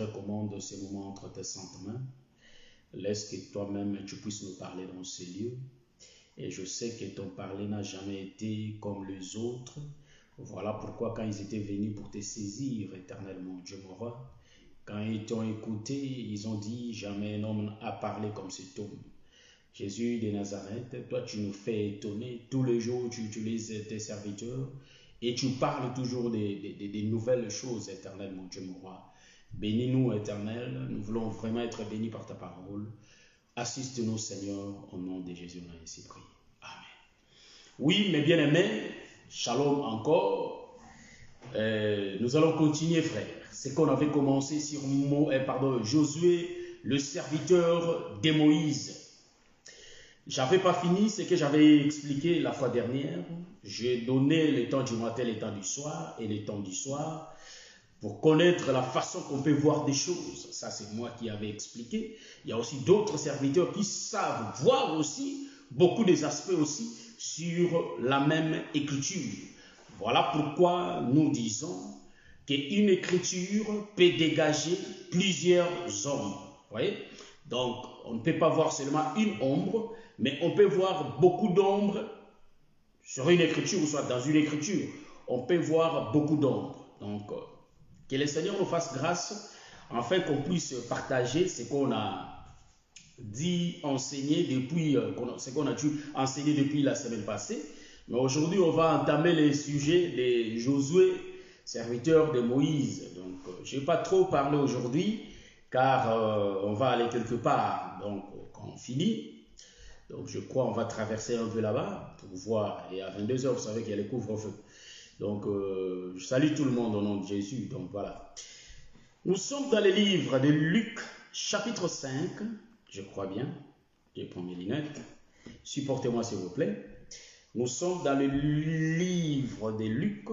Je recommande ces moments entre tes saintes mains. Laisse que toi-même tu puisses nous parler dans ces lieux. Et je sais que ton parler n'a jamais été comme les autres. Voilà pourquoi quand ils étaient venus pour te saisir éternellement, Dieu mon roi, quand ils t'ont écouté, ils ont dit jamais un homme a parlé comme cet homme. Jésus de Nazareth, toi tu nous fais étonner. Tous les jours tu utilises tes serviteurs et tu parles toujours des nouvelles choses éternellement, Dieu mon roi. Bénis-nous, Éternel, nous voulons vraiment être bénis par ta parole. Assiste-nous, Seigneur, au nom de Jésus, on a ainsi prié. Amen. Oui, mes bien-aimés, shalom encore. Nous allons continuer, frère. C'est qu'on avait commencé sur Josué, le serviteur de Moïse. J'avais pas fini ce que j'avais expliqué la fois dernière. J'ai donné le temps du matin, le temps du soir et le temps du soir, pour connaître la façon qu'on peut voir des choses. Ça, c'est moi qui avais expliqué. Il y a aussi d'autres serviteurs qui savent voir aussi beaucoup des aspects aussi sur la même écriture. Voilà pourquoi nous disons qu'une écriture peut dégager plusieurs ombres. Vous voyez? Donc, on ne peut pas voir seulement une ombre, mais on peut voir beaucoup d'ombres sur une écriture, ou soit dans une écriture. On peut voir beaucoup d'ombres. Donc, que le Seigneur nous fasse grâce, afin qu'on puisse partager ce qu'on a dit, enseigné depuis, ce qu'on a dû enseigner depuis la semaine passée. Mais aujourd'hui, on va entamer les sujets de Josué, serviteur de Moïse. Donc, je ne vais pas trop parler aujourd'hui, car on va aller quelque part. Donc, quand on finit, donc je crois qu'on va traverser un peu là-bas pour voir. Et à 22 h, vous savez qu'il y a le couvre-feu. Donc, je salue tout le monde au nom de Jésus. Donc, voilà. Nous sommes dans le livre de Luc, chapitre 5. Je crois bien. Je prends mes lunettes. Supportez-moi, s'il vous plaît. Nous sommes dans le livre de Luc.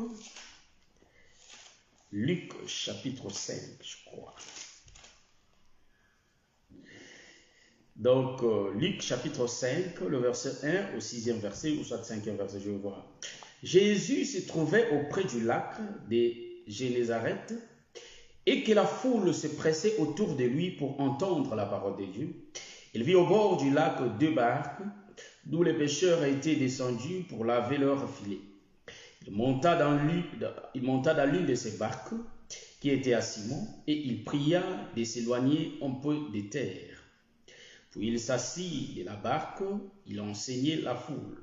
Luc, chapitre 5, je crois. Donc, Luc, chapitre 5, le verset 1 au 6e verset, ou soit 5e verset, je vais voir. Jésus se trouvait auprès du lac de Génézareth et que la foule se pressait autour de lui pour entendre la parole de Dieu. Il vit au bord du lac 2 barques d'où les pêcheurs étaient descendus pour laver leurs filets. Il monta dans l'une de ces barques qui était à Simon et il pria de s'éloigner un peu de terre. Puis il s'assit de la barque, il enseignait la foule.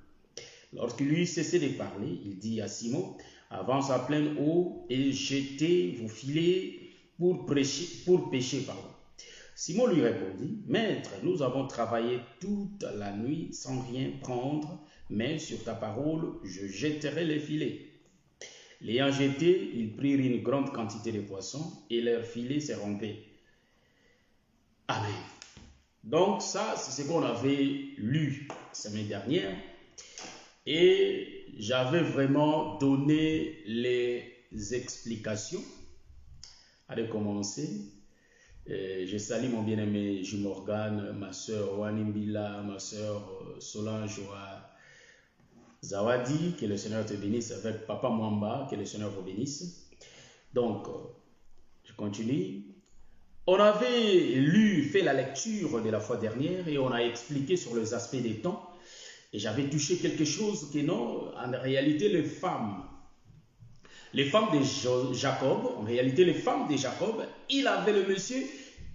Lorsqu'il eut cessé de parler, il dit à Simon, « Avance à pleine eau et jetez vos filets pour pêcher. » Simon lui répondit, « Maître, nous avons travaillé toute la nuit sans rien prendre, mais sur ta parole, je jetterai les filets. » L'ayant jeté, ils prirent une grande quantité de poissons et leurs filets se rompaient. Amen. Donc ça, c'est ce qu'on avait lu la semaine dernière. Et j'avais vraiment donné les explications. Allez commencer. Je salue mon bien-aimé Jules Morgan, ma soeur Wanimbila, ma soeur Solange Zawadi, que le Seigneur te bénisse, avec Papa Mwamba, que le Seigneur vous bénisse. Donc, je continue. On avait fait la lecture de la fois dernière et on a expliqué sur les aspects des temps. Et j'avais touché quelque chose que non, en réalité, les femmes de Jacob, il avait le monsieur,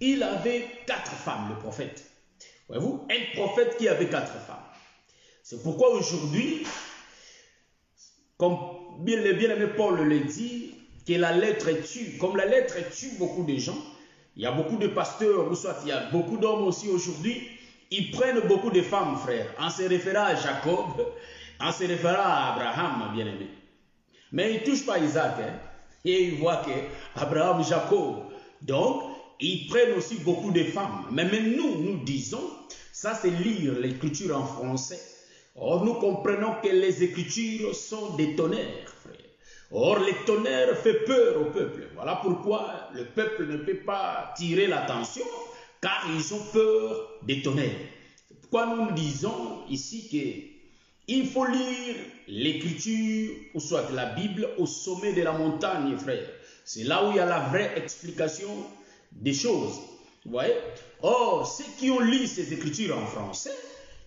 il avait 4 femmes, le prophète. Voyez-vous, un prophète qui avait 4 femmes. C'est pourquoi aujourd'hui, comme le bien-aimé Paul le dit, que la lettre tue. Comme la lettre tue beaucoup de gens, il y a beaucoup de pasteurs, ou soit il y a beaucoup d'hommes aussi aujourd'hui, ils prennent beaucoup de femmes, frère, en se référant à Jacob, en se référant à Abraham, bien-aimé. Mais ils ne touchent pas Isaac, hein, et ils voient que Abraham, Jacob. Donc, ils prennent aussi beaucoup de femmes. Mais même nous disons, ça c'est lire l'écriture en français. Or, nous comprenons que les écritures sont des tonnerres, frère. Or, les tonnerres font peur au peuple. Voilà pourquoi le peuple ne peut pas tirer l'attention, car ils ont peur des tonnerres. C'est pourquoi nous disons ici qu'il faut lire l'écriture, ou soit la Bible, au sommet de la montagne, frère. C'est là où il y a la vraie explication des choses. Vous voyez? Or, ceux qui ont lu ces écritures en français,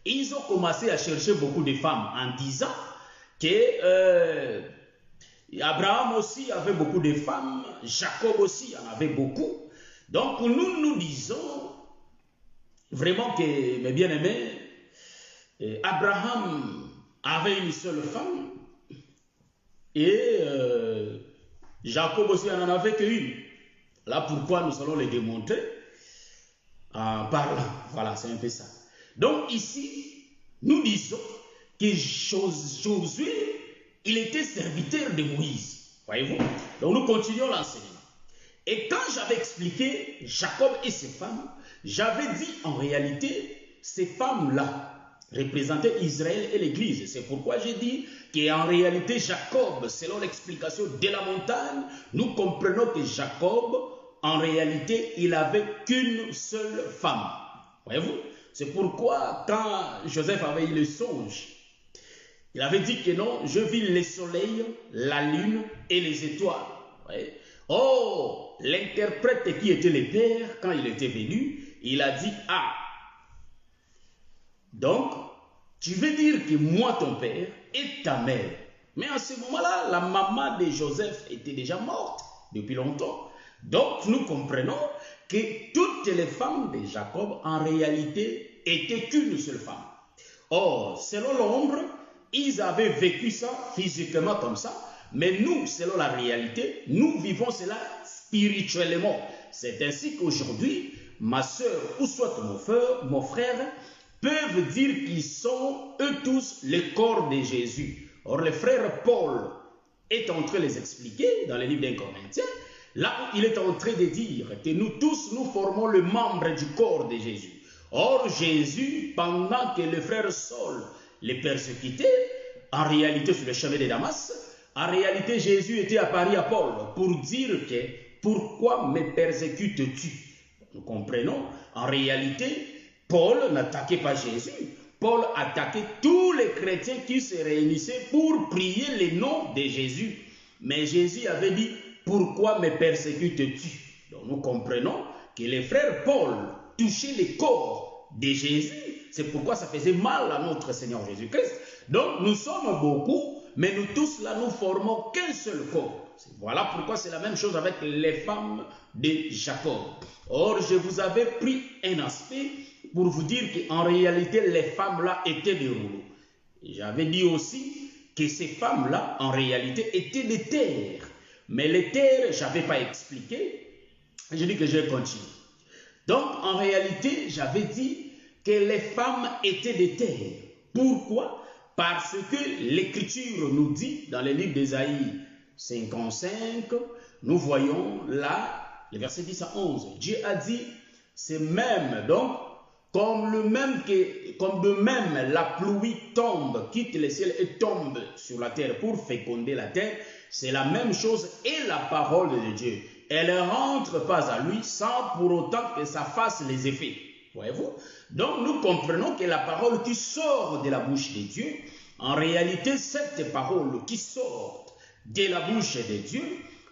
ils ont commencé à chercher beaucoup de femmes en disant que Abraham aussi avait beaucoup de femmes, Jacob aussi en avait beaucoup. Donc nous disons vraiment que, mes bien-aimés, Abraham avait une seule femme et Jacob aussi n'en avait qu'une. Là pourquoi nous allons le démontrer en parlant. Voilà, c'est un peu ça. Donc ici, nous disons que Josué, il était serviteur de Moïse. Voyez-vous? Donc nous continuons l'enseignement. Et quand j'avais expliqué Jacob et ses femmes, j'avais dit en réalité, ces femmes-là représentaient Israël et l'Église. C'est pourquoi j'ai dit qu'en réalité, Jacob, selon l'explication de la montagne, nous comprenons que Jacob, en réalité, il n'avait qu'une seule femme. Voyez-vous? C'est pourquoi, quand Joseph avait eu le songe, il avait dit que non, je vis le soleil, la lune et les étoiles. Voyez? Oh, l'interprète qui était le père, quand il était venu, il a dit, ah, donc, tu veux dire que moi, ton père, et ta mère. Mais à ce moment-là, la maman de Joseph était déjà morte depuis longtemps. Donc, nous comprenons que toutes les femmes de Jacob, en réalité, étaient qu'une seule femme. Or, selon l'ombre, ils avaient vécu ça physiquement comme ça, mais nous, selon la réalité, nous vivons cela spirituellement. C'est ainsi qu'aujourd'hui, ma soeur ou soit mon frère, peuvent dire qu'ils sont eux tous le corps de Jésus. Or, le frère Paul est en train de les expliquer dans le livre d'un Corinthiens, là où il est en train de dire que nous tous, nous formons le membre du corps de Jésus. Or, Jésus, pendant que le frère Saul les persécutait, en réalité sur le chemin de Damas, en réalité Jésus était apparu à Paul pour dire que pourquoi me persécutes-tu? Nous comprenons, en réalité, Paul n'attaquait pas Jésus. Paul attaquait tous les chrétiens qui se réunissaient pour prier le nom de Jésus. Mais Jésus avait dit, pourquoi me persécutes-tu? Donc nous comprenons que les frères Paul touchaient le corps de Jésus. C'est pourquoi ça faisait mal à notre Seigneur Jésus-Christ. Donc nous sommes beaucoup, mais nous tous là, nous formons qu'un seul corps. Voilà pourquoi c'est la même chose avec les femmes de Jacob. Or, je vous avais pris un aspect pour vous dire qu'en réalité, les femmes-là étaient des rouleaux. J'avais dit aussi que ces femmes-là, en réalité, étaient des terres. Mais les terres, je n'avais pas expliqué. J'ai dit que je continue. Donc, en réalité, j'avais dit que les femmes étaient des terres. Pourquoi? Parce que l'Écriture nous dit, dans le livre d'Ésaïe 55, nous voyons là, le verset 10 à 11, Dieu a dit, c'est même, donc, comme de même la pluie tombe, quitte le ciel et tombe sur la terre pour féconder la terre, c'est la même chose et la parole de Dieu. Elle ne rentre pas à lui sans pour autant que ça fasse les effets. Voyez-vous? Donc nous comprenons que la parole qui sort de la bouche de Dieu, en réalité cette parole qui sort de la bouche de Dieu,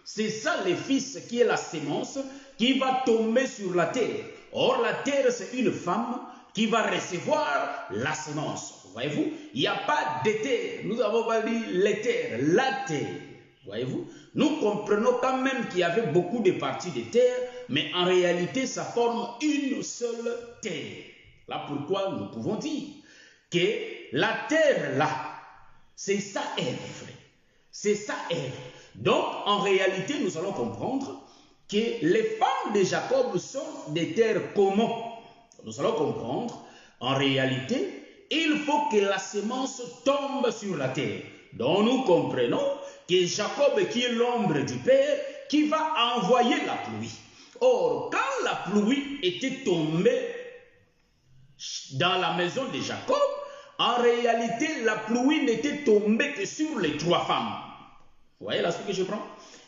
c'est ça le Fils qui est la sémence qui va tomber sur la terre. Or la terre c'est une femme qui va recevoir la sémence. Voyez-vous? Il n'y a pas d'éther. Nous avons pas dit l'éther, la terre. Voyez-vous? Nous comprenons quand même qu'il y avait beaucoup de parties de terre, mais en réalité ça forme une seule terre. Là pourquoi nous pouvons dire que la terre là, c'est ça Ève. C'est ça Ève. Donc en réalité nous allons comprendre que les femmes de Jacob sont des terres communes. Nous allons comprendre, en réalité, il faut que la sémence tombe sur la terre. Donc nous comprenons que Jacob, qui est l'ombre du Père, qui va envoyer la pluie. Or, quand la pluie était tombée dans la maison de Jacob, en réalité, la pluie n'était tombée que sur les trois femmes. Vous voyez là ce que je prends?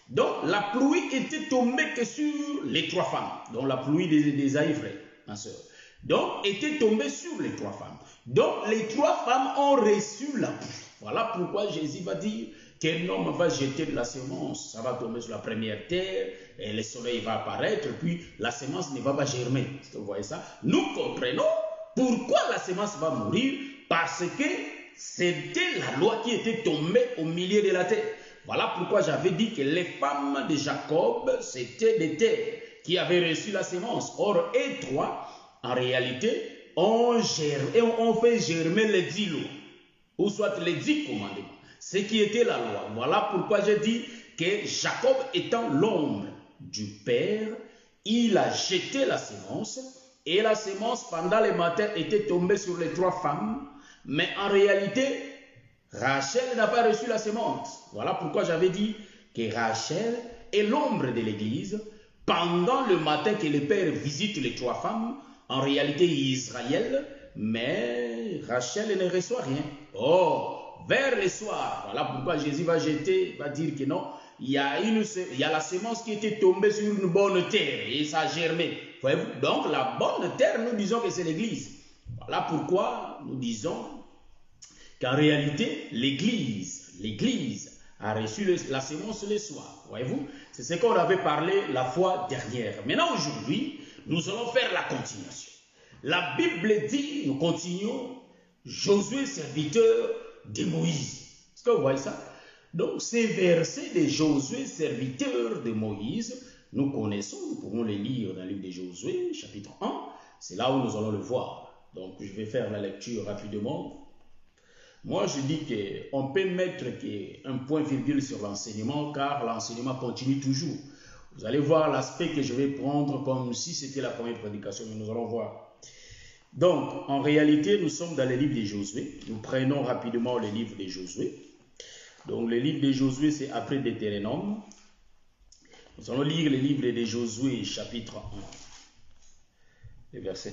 Donc, la pluie était tombée que sur les trois femmes. Donc, la pluie des Aïvrés, ma soeur. Donc, était tombée sur les trois femmes. Donc, les trois femmes ont reçu la pluie. Voilà pourquoi Jésus va dire qu'un homme va jeter de la semence, ça va tomber sur la première terre, et le soleil va apparaître, puis la semence ne va pas germer. Vous voyez ça? Nous comprenons pourquoi la semence va mourir, parce que c'était la loi qui était tombée au milieu de la terre. Voilà pourquoi j'avais dit que les femmes de Jacob, c'était des terres qui avaient reçu la semence. Or, eux trois, en réalité, on fait germer les 10 lois, ou soit les 10 commandements, ce qui était la loi. Voilà pourquoi j'ai dit que Jacob étant l'ombre du Père, il a jeté la semence, et la semence pendant le matin était tombée sur les 3 femmes, mais en réalité, Rachel n'a pas reçu la semence. Voilà pourquoi j'avais dit que Rachel est l'ombre de l'Église. Pendant le matin que le Père visite les 3 femmes, en réalité Israël, mais Rachel ne reçoit rien. Oh, vers le soir, voilà pourquoi Jésus va dire que non, il y a la semence qui était tombée sur une bonne terre et ça a germé. Voyez-vous? Donc la bonne terre, nous disons que c'est l'Église. Voilà pourquoi nous disons qu'en réalité, l'Église a reçu la semence le soir. Voyez-vous? C'est ce qu'on avait parlé la fois dernière. Maintenant, aujourd'hui, nous allons faire la continuation. La Bible dit, nous continuons, Josué, serviteur de Moïse. Est-ce que vous voyez ça? Donc, ces versets de Josué, serviteur de Moïse, nous connaissons, nous pouvons les lire dans le livre de Josué, chapitre 1. C'est là où nous allons le voir. Donc, je vais faire la lecture rapidement. Moi, je dis qu'on peut mettre un point-virgule sur l'enseignement, car l'enseignement continue toujours. Vous allez voir l'aspect que je vais prendre comme si c'était la première prédication, mais nous allons voir. Donc, en réalité, nous sommes dans le livre de Josué. Nous prenons rapidement le livre de Josué. Donc, le livre de Josué, c'est après Deutéronome. Nous allons lire le livre de Josué, chapitre 1, le verset 1.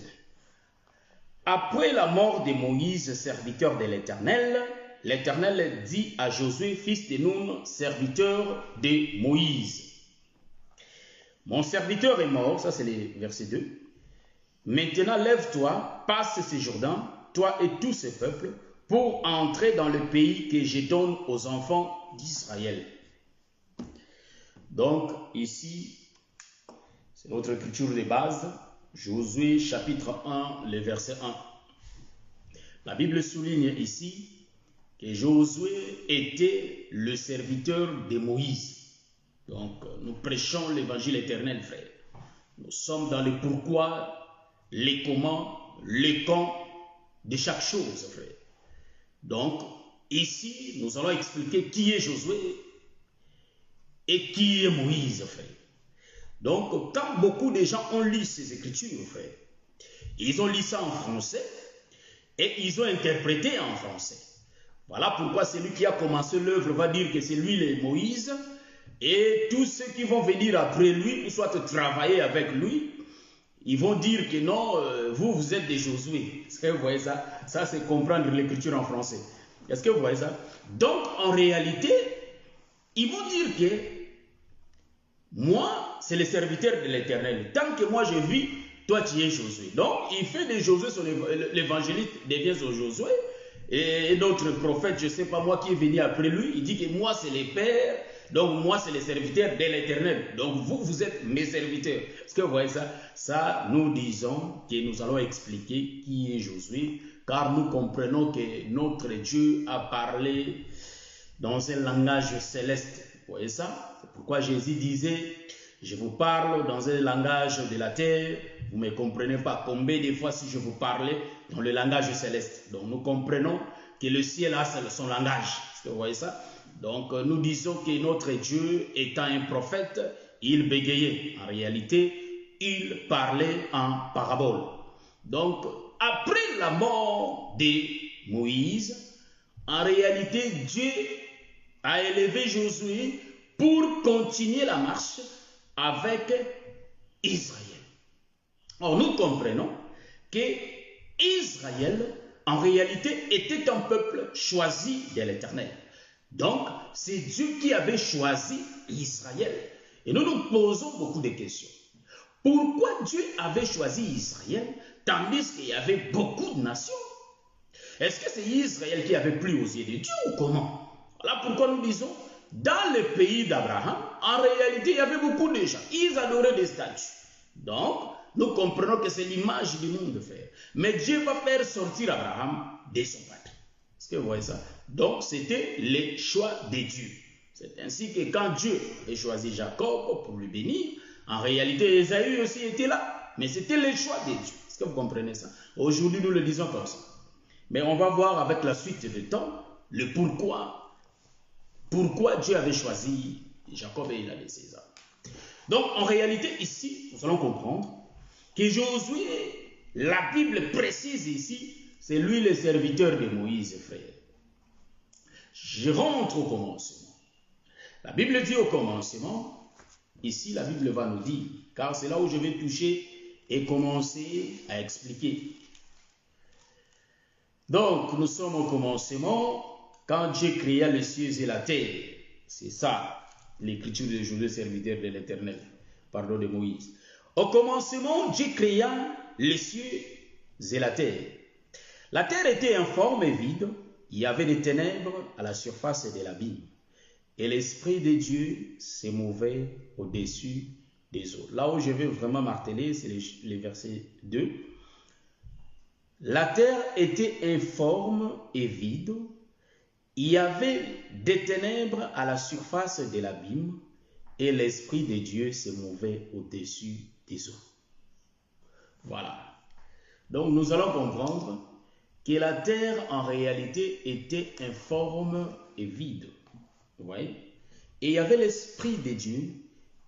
Après la mort de Moïse, serviteur de l'Éternel, l'Éternel dit à Josué, fils de Nun, serviteur de Moïse. Mon serviteur est mort, ça c'est le verset 2. Maintenant lève-toi, passe ce Jourdain, toi et tous ces peuples, pour entrer dans le pays que je donne aux enfants d'Israël. Donc ici, c'est notre écriture de base. Josué chapitre 1, le verset 1. La Bible souligne ici que Josué était le serviteur de Moïse. Donc nous prêchons l'évangile éternel, frère. Nous sommes dans le pourquoi, les comment, les quand de chaque chose, frère. Donc ici, nous allons expliquer qui est Josué et qui est Moïse, frère. Donc, quand beaucoup de gens ont lu ces écritures, frère, ils ont lu ça en français et ils ont interprété en français. Voilà pourquoi celui qui a commencé l'œuvre va dire que c'est lui le Moïse, et tous ceux qui vont venir après lui, ou soit travailler avec lui, ils vont dire que non, vous êtes des Josué. Est-ce que vous voyez ça? Ça, c'est comprendre l'écriture en français. Est-ce que vous voyez ça? Donc, en réalité, ils vont dire que moi, c'est le serviteur de l'Éternel. Tant que moi je vis, toi tu es Josué. Donc, il fait de Josué, l'évangéliste devient son Josué. Et d'autres prophètes, je ne sais pas moi qui est venu après lui, il dit que moi c'est le Père, donc moi c'est le serviteur de l'Éternel. Donc vous êtes mes serviteurs. Est-ce que vous voyez ça? Ça, nous disons que nous allons expliquer qui est Josué, car nous comprenons que notre Dieu a parlé dans un langage céleste. Vous voyez ça? C'est pourquoi Jésus disait, je vous parle dans un langage de la terre, vous ne me comprenez pas. Combien de fois si je vous parlais dans le langage céleste? Donc nous comprenons que le ciel a son langage. Est-ce que vous voyez ça? Donc nous disons que notre Dieu étant un prophète, il bégayait. En réalité, il parlait en parabole. Donc après la mort de Moïse, en réalité Dieu a élevé Josué pour continuer la marche avec Israël. Or, nous comprenons que Israël, en réalité, était un peuple choisi de l'Éternel. Donc, c'est Dieu qui avait choisi Israël. Et nous nous posons beaucoup de questions. Pourquoi Dieu avait choisi Israël, tandis qu'il y avait beaucoup de nations? Est-ce que c'est Israël qui avait plu aux yeux de Dieu ou comment? Voilà pourquoi nous disons, dans le pays d'Abraham, en réalité, il y avait beaucoup de gens. Ils adoraient des statues. Donc, nous comprenons que c'est l'image du monde, frère. Mais Dieu va faire sortir Abraham de son patrie. Est-ce que vous voyez ça? Donc, c'était le choix de Dieu. C'est ainsi que quand Dieu a choisi Jacob pour le bénir, en réalité, Ésaü aussi était là. Mais c'était le choix de Dieu. Est-ce que vous comprenez ça? Aujourd'hui, nous le disons comme ça. Mais on va voir avec la suite du temps le pourquoi. Pourquoi Dieu avait choisi Jacob et il a laissé Ésaü. Donc, en réalité, ici, nous allons comprendre que Josué, la Bible précise ici, c'est lui le serviteur de Moïse, frère. Je rentre au commencement. La Bible dit au commencement, ici la Bible va nous dire, car c'est là où je vais toucher et commencer à expliquer. Donc, nous sommes au commencement, quand Dieu créa les cieux et la terre. C'est ça, l'écriture de Josué, serviteur de l'Éternel, pardon de Moïse. Au commencement, Dieu créa les cieux et la terre. La terre était informe et vide, il y avait des ténèbres à la surface de l'abîme. Et l'Esprit de Dieu se mouvait au-dessus des eaux. Là où je vais vraiment marteler, c'est le verset 2. La terre était informe et vide. Il y avait des ténèbres à la surface de l'abîme. Et l'Esprit de Dieu se mouvait au-dessus des eaux. Voilà. Donc nous allons comprendre que la terre en réalité était informe et vide. Vous voyez? Et il y avait l'Esprit de Dieu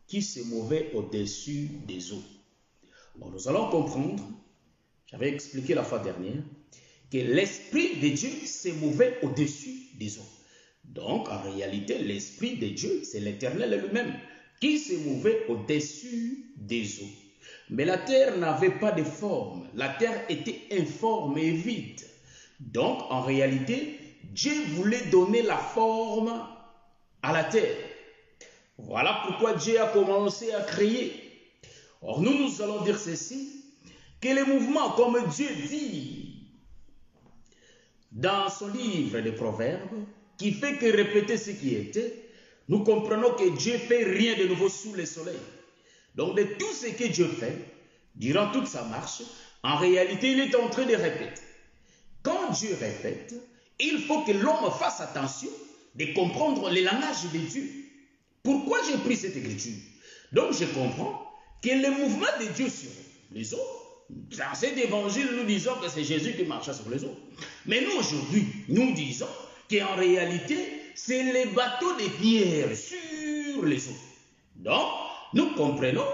qui se mouvait au-dessus des eaux. Bon, nous allons comprendre, j'avais expliqué la fois dernière, que l'Esprit de Dieu se mouvait au-dessus des eaux. Donc, en réalité, l'Esprit de Dieu, c'est l'Éternel lui-même qui se mouvait au-dessus des eaux. Mais la terre n'avait pas de forme. La terre était informe et vide. Donc, en réalité, Dieu voulait donner la forme à la terre. Voilà pourquoi Dieu a commencé à créer. Or, nous allons dire ceci, que les mouvements, comme Dieu dit dans son livre des Proverbes, qui fait que répéter ce qui était, nous comprenons que Dieu fait rien de nouveau sous le soleil. Donc, de tout ce que Dieu fait, durant toute sa marche, en réalité, il est en train de répéter. Quand Dieu répète, il faut que l'homme fasse attention de comprendre le langage de Dieu. Pourquoi j'ai pris cette écriture? Donc je comprends que le mouvement de Dieu sur les eaux, dans cet évangile, nous disons que c'est Jésus qui marchait sur les eaux. Mais nous, aujourd'hui, nous disons qu'en réalité, c'est les bateaux de pierre sur les eaux. Donc, nous comprenons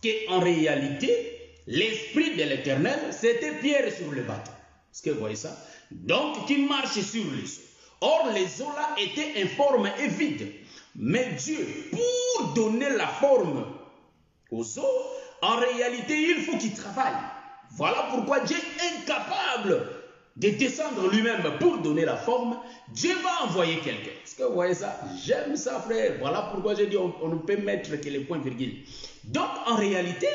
qu'en réalité, l'Esprit de l'Éternel, c'était Pierre sur le bateau. Est-ce que vous voyez ça? Donc, qui marche sur les eaux. Or, les eaux là étaient informes et vides. Mais Dieu, pour donner la forme aux eaux, en réalité, il faut qu'il travaille. Voilà pourquoi Dieu est incapable de descendre lui-même pour donner la forme. Dieu va envoyer quelqu'un. Est-ce que vous voyez ça? J'aime ça, frère. Voilà pourquoi j'ai dit on ne peut mettre que les points virgules. Donc, en réalité,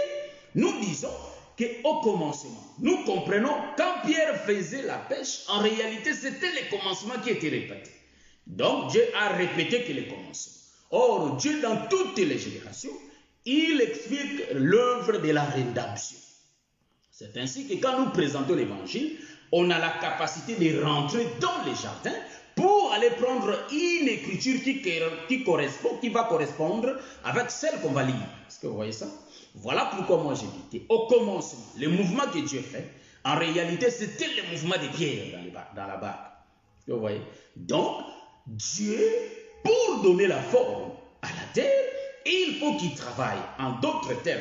nous disons qu'au commencement, nous comprenons, quand Pierre faisait la pêche, en réalité, c'était le commencement qui était répété. Donc, Dieu a répété que le commencement. Or, Dieu, dans toutes les générations, il explique l'œuvre de la rédemption. C'est ainsi que quand nous présentons l'évangile, on a la capacité de rentrer dans les jardins pour aller prendre une écriture qui va correspondre avec celle qu'on va lire. Est-ce que vous voyez ça? Voilà pourquoi moi j'ai dit qu'au commencement, le mouvement que Dieu fait, en réalité, c'était le mouvement de Pierre dans la barque. Vous voyez? Donc, Dieu, pour donner la forme à la terre, il faut qu'il travaille. En d'autres termes,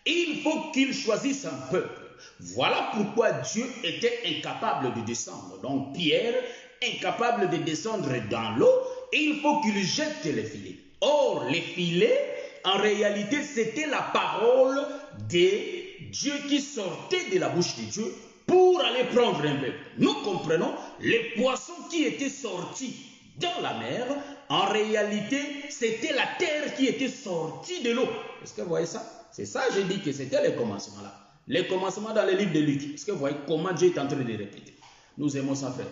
il faut qu'il choisisse un peuple. Voilà pourquoi Dieu était incapable de descendre. Donc, Pierre, incapable de descendre dans l'eau, il faut qu'il jette les filets. Or, les filets, en réalité, c'était la parole de Dieu qui sortait de la bouche de Dieu pour aller prendre un peuple. Nous comprenons, les poissons qui étaient sortis dans la mer, en réalité, c'était la terre qui était sortie de l'eau. Est-ce que vous voyez ça? C'est ça, j'ai dit que c'était le commencement là. Le commencement dans le livre de Luc. Est-ce que vous voyez comment Dieu est en train de répéter? Nous aimons ça, frère.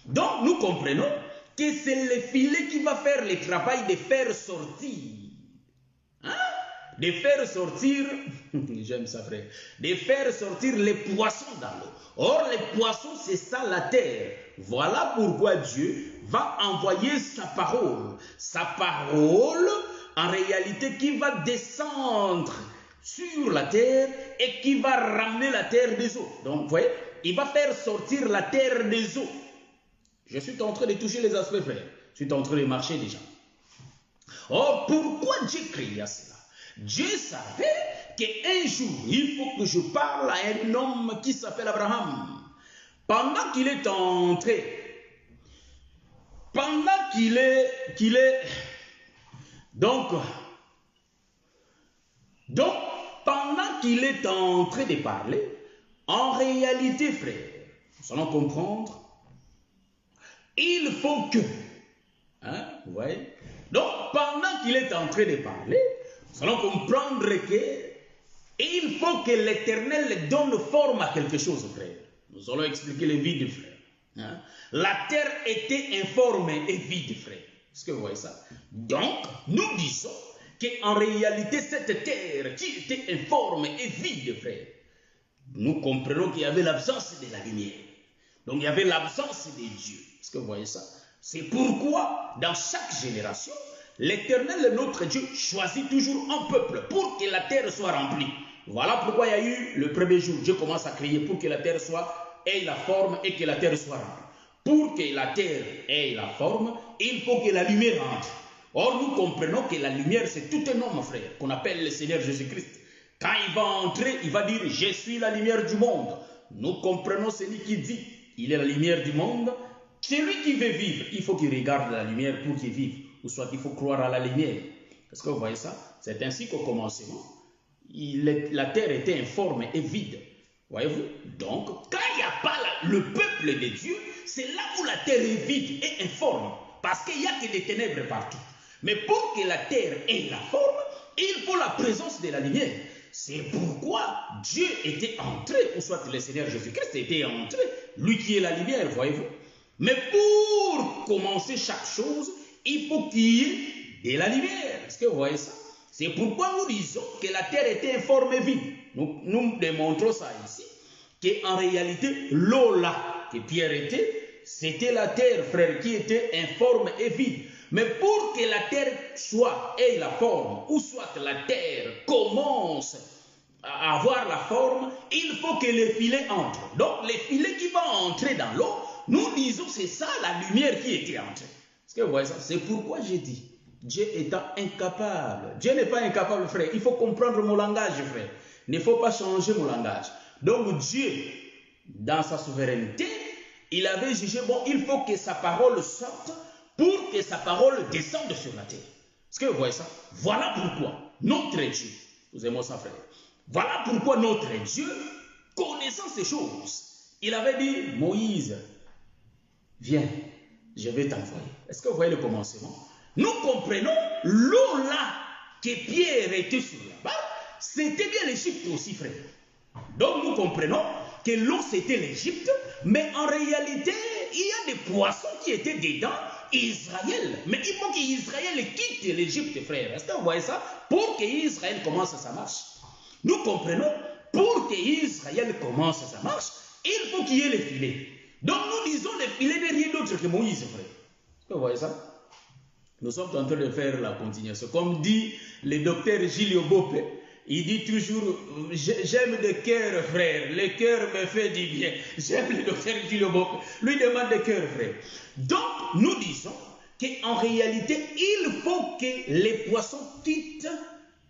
Donc, nous comprenons que que c'est le filet qui va faire le travail de faire sortir. Hein? De faire sortir, j'aime ça frère, de faire sortir les poissons dans l'eau. Or les poissons c'est ça la terre. Voilà pourquoi Dieu va envoyer sa parole. Sa parole en réalité qui va descendre sur la terre et qui va ramener la terre des eaux. Donc vous voyez, il va faire sortir la terre des eaux. Je suis en train de toucher les aspects frère. Je suis en train de marcher déjà. Or pourquoi Dieu créa cela? Dieu savait qu'un jour, il faut que je parle à un homme qui s'appelle Abraham. Pendant qu'il est entré, pendant qu'il est, donc, pendant qu'il est en train de parler, en réalité, frère, nous allons comprendre, il faut que, hein, vous voyez, donc pendant qu'il est en train de parler, nous allons comprendre qu'il faut que l'Éternel donne forme à quelque chose, frère. Nous allons expliquer le vide, frère. Hein? La terre était informe et vide, frère. Est-ce que vous voyez ça? Donc, nous disons qu'en réalité, cette terre qui était informe et vide, frère, nous comprenons qu'il y avait l'absence de la lumière. Donc, il y avait l'absence de Dieu. Est-ce que vous voyez ça? C'est pourquoi, dans chaque génération, l'Éternel, notre Dieu, choisit toujours un peuple pour que la terre soit remplie. Voilà pourquoi il y a eu le premier jour, Dieu commence à crier pour que la terre ait la forme et que la terre soit remplie. Pour que la terre ait la forme, il faut que la lumière entre. Or, nous comprenons que la lumière, c'est tout un homme, frère, qu'on appelle le Seigneur Jésus-Christ. Quand il va entrer, il va dire, je suis la lumière du monde. Nous comprenons celui qui dit, il est la lumière du monde. Celui qui veut vivre, il faut qu'il regarde la lumière pour qu'il vive. Ou soit il faut croire à la lumière. Est-ce que vous voyez ça? C'est ainsi qu'au commencement, la terre était informe et vide. Voyez-vous? Donc, quand il n'y a pas le peuple de Dieu, c'est là où la terre est vide et informe. Parce qu'il n'y a que des ténèbres partout. Mais pour que la terre ait la forme, il faut la présence de la lumière. C'est pourquoi Dieu était entré, ou soit le Seigneur Jésus-Christ était entré, lui qui est la lumière, voyez-vous. Mais pour commencer chaque chose, il faut qu'il y ait de la lumière. Est-ce que vous voyez ça? C'est pourquoi nous disons que la terre était informe et vide. Nous démontrons ça ici, qu'en réalité, l'eau là, que Pierre était, c'était la terre, frère, qui était informe et vide. Mais pour que la terre ait la forme, ou soit que la terre commence à avoir la forme, il faut que les filets entrent. Donc, les filets qui vont entrer dans l'eau, nous disons c'est ça la lumière qui était entrée. Est-ce que vous voyez ça? C'est pourquoi j'ai dit, Dieu étant incapable. Dieu n'est pas incapable, frère. Il faut comprendre mon langage, frère. Il ne faut pas changer mon langage. Donc, Dieu, dans sa souveraineté, il avait jugé, bon, il faut que sa parole sorte pour que sa parole descende sur la terre. Est-ce que vous voyez ça? Voilà pourquoi notre Dieu, nous aimons ça, frère. Voilà pourquoi notre Dieu, connaissant ces choses, il avait dit, Moïse, viens, je vais t'envoyer. Est-ce que vous voyez le commencement? Nous comprenons l'eau là que Pierre était sur la barque, c'était bien l'Égypte aussi, frère. Donc nous comprenons que l'eau c'était l'Égypte, mais en réalité, il y a des poissons qui étaient dedans, Israël. Mais il faut qu'Israël quitte l'Égypte, frère. Est-ce que vous voyez ça? Pour qu'Israël commence sa marche. Nous comprenons, pour qu'Israël commence sa marche, il faut qu'il y ait les filets. Donc nous disons les filets n'est rien d'autre que Moïse, frère. Est-ce que vous voyez ça? Nous sommes en train de faire la continuation. Comme dit le docteur Gilles Bopé, il dit toujours, j'aime de cœur, frère. Le cœur me fait du bien. J'aime le docteur Gilles Bopé. Lui demande de cœur, frère. Donc, nous disons qu'en réalité, il faut que les poissons quittent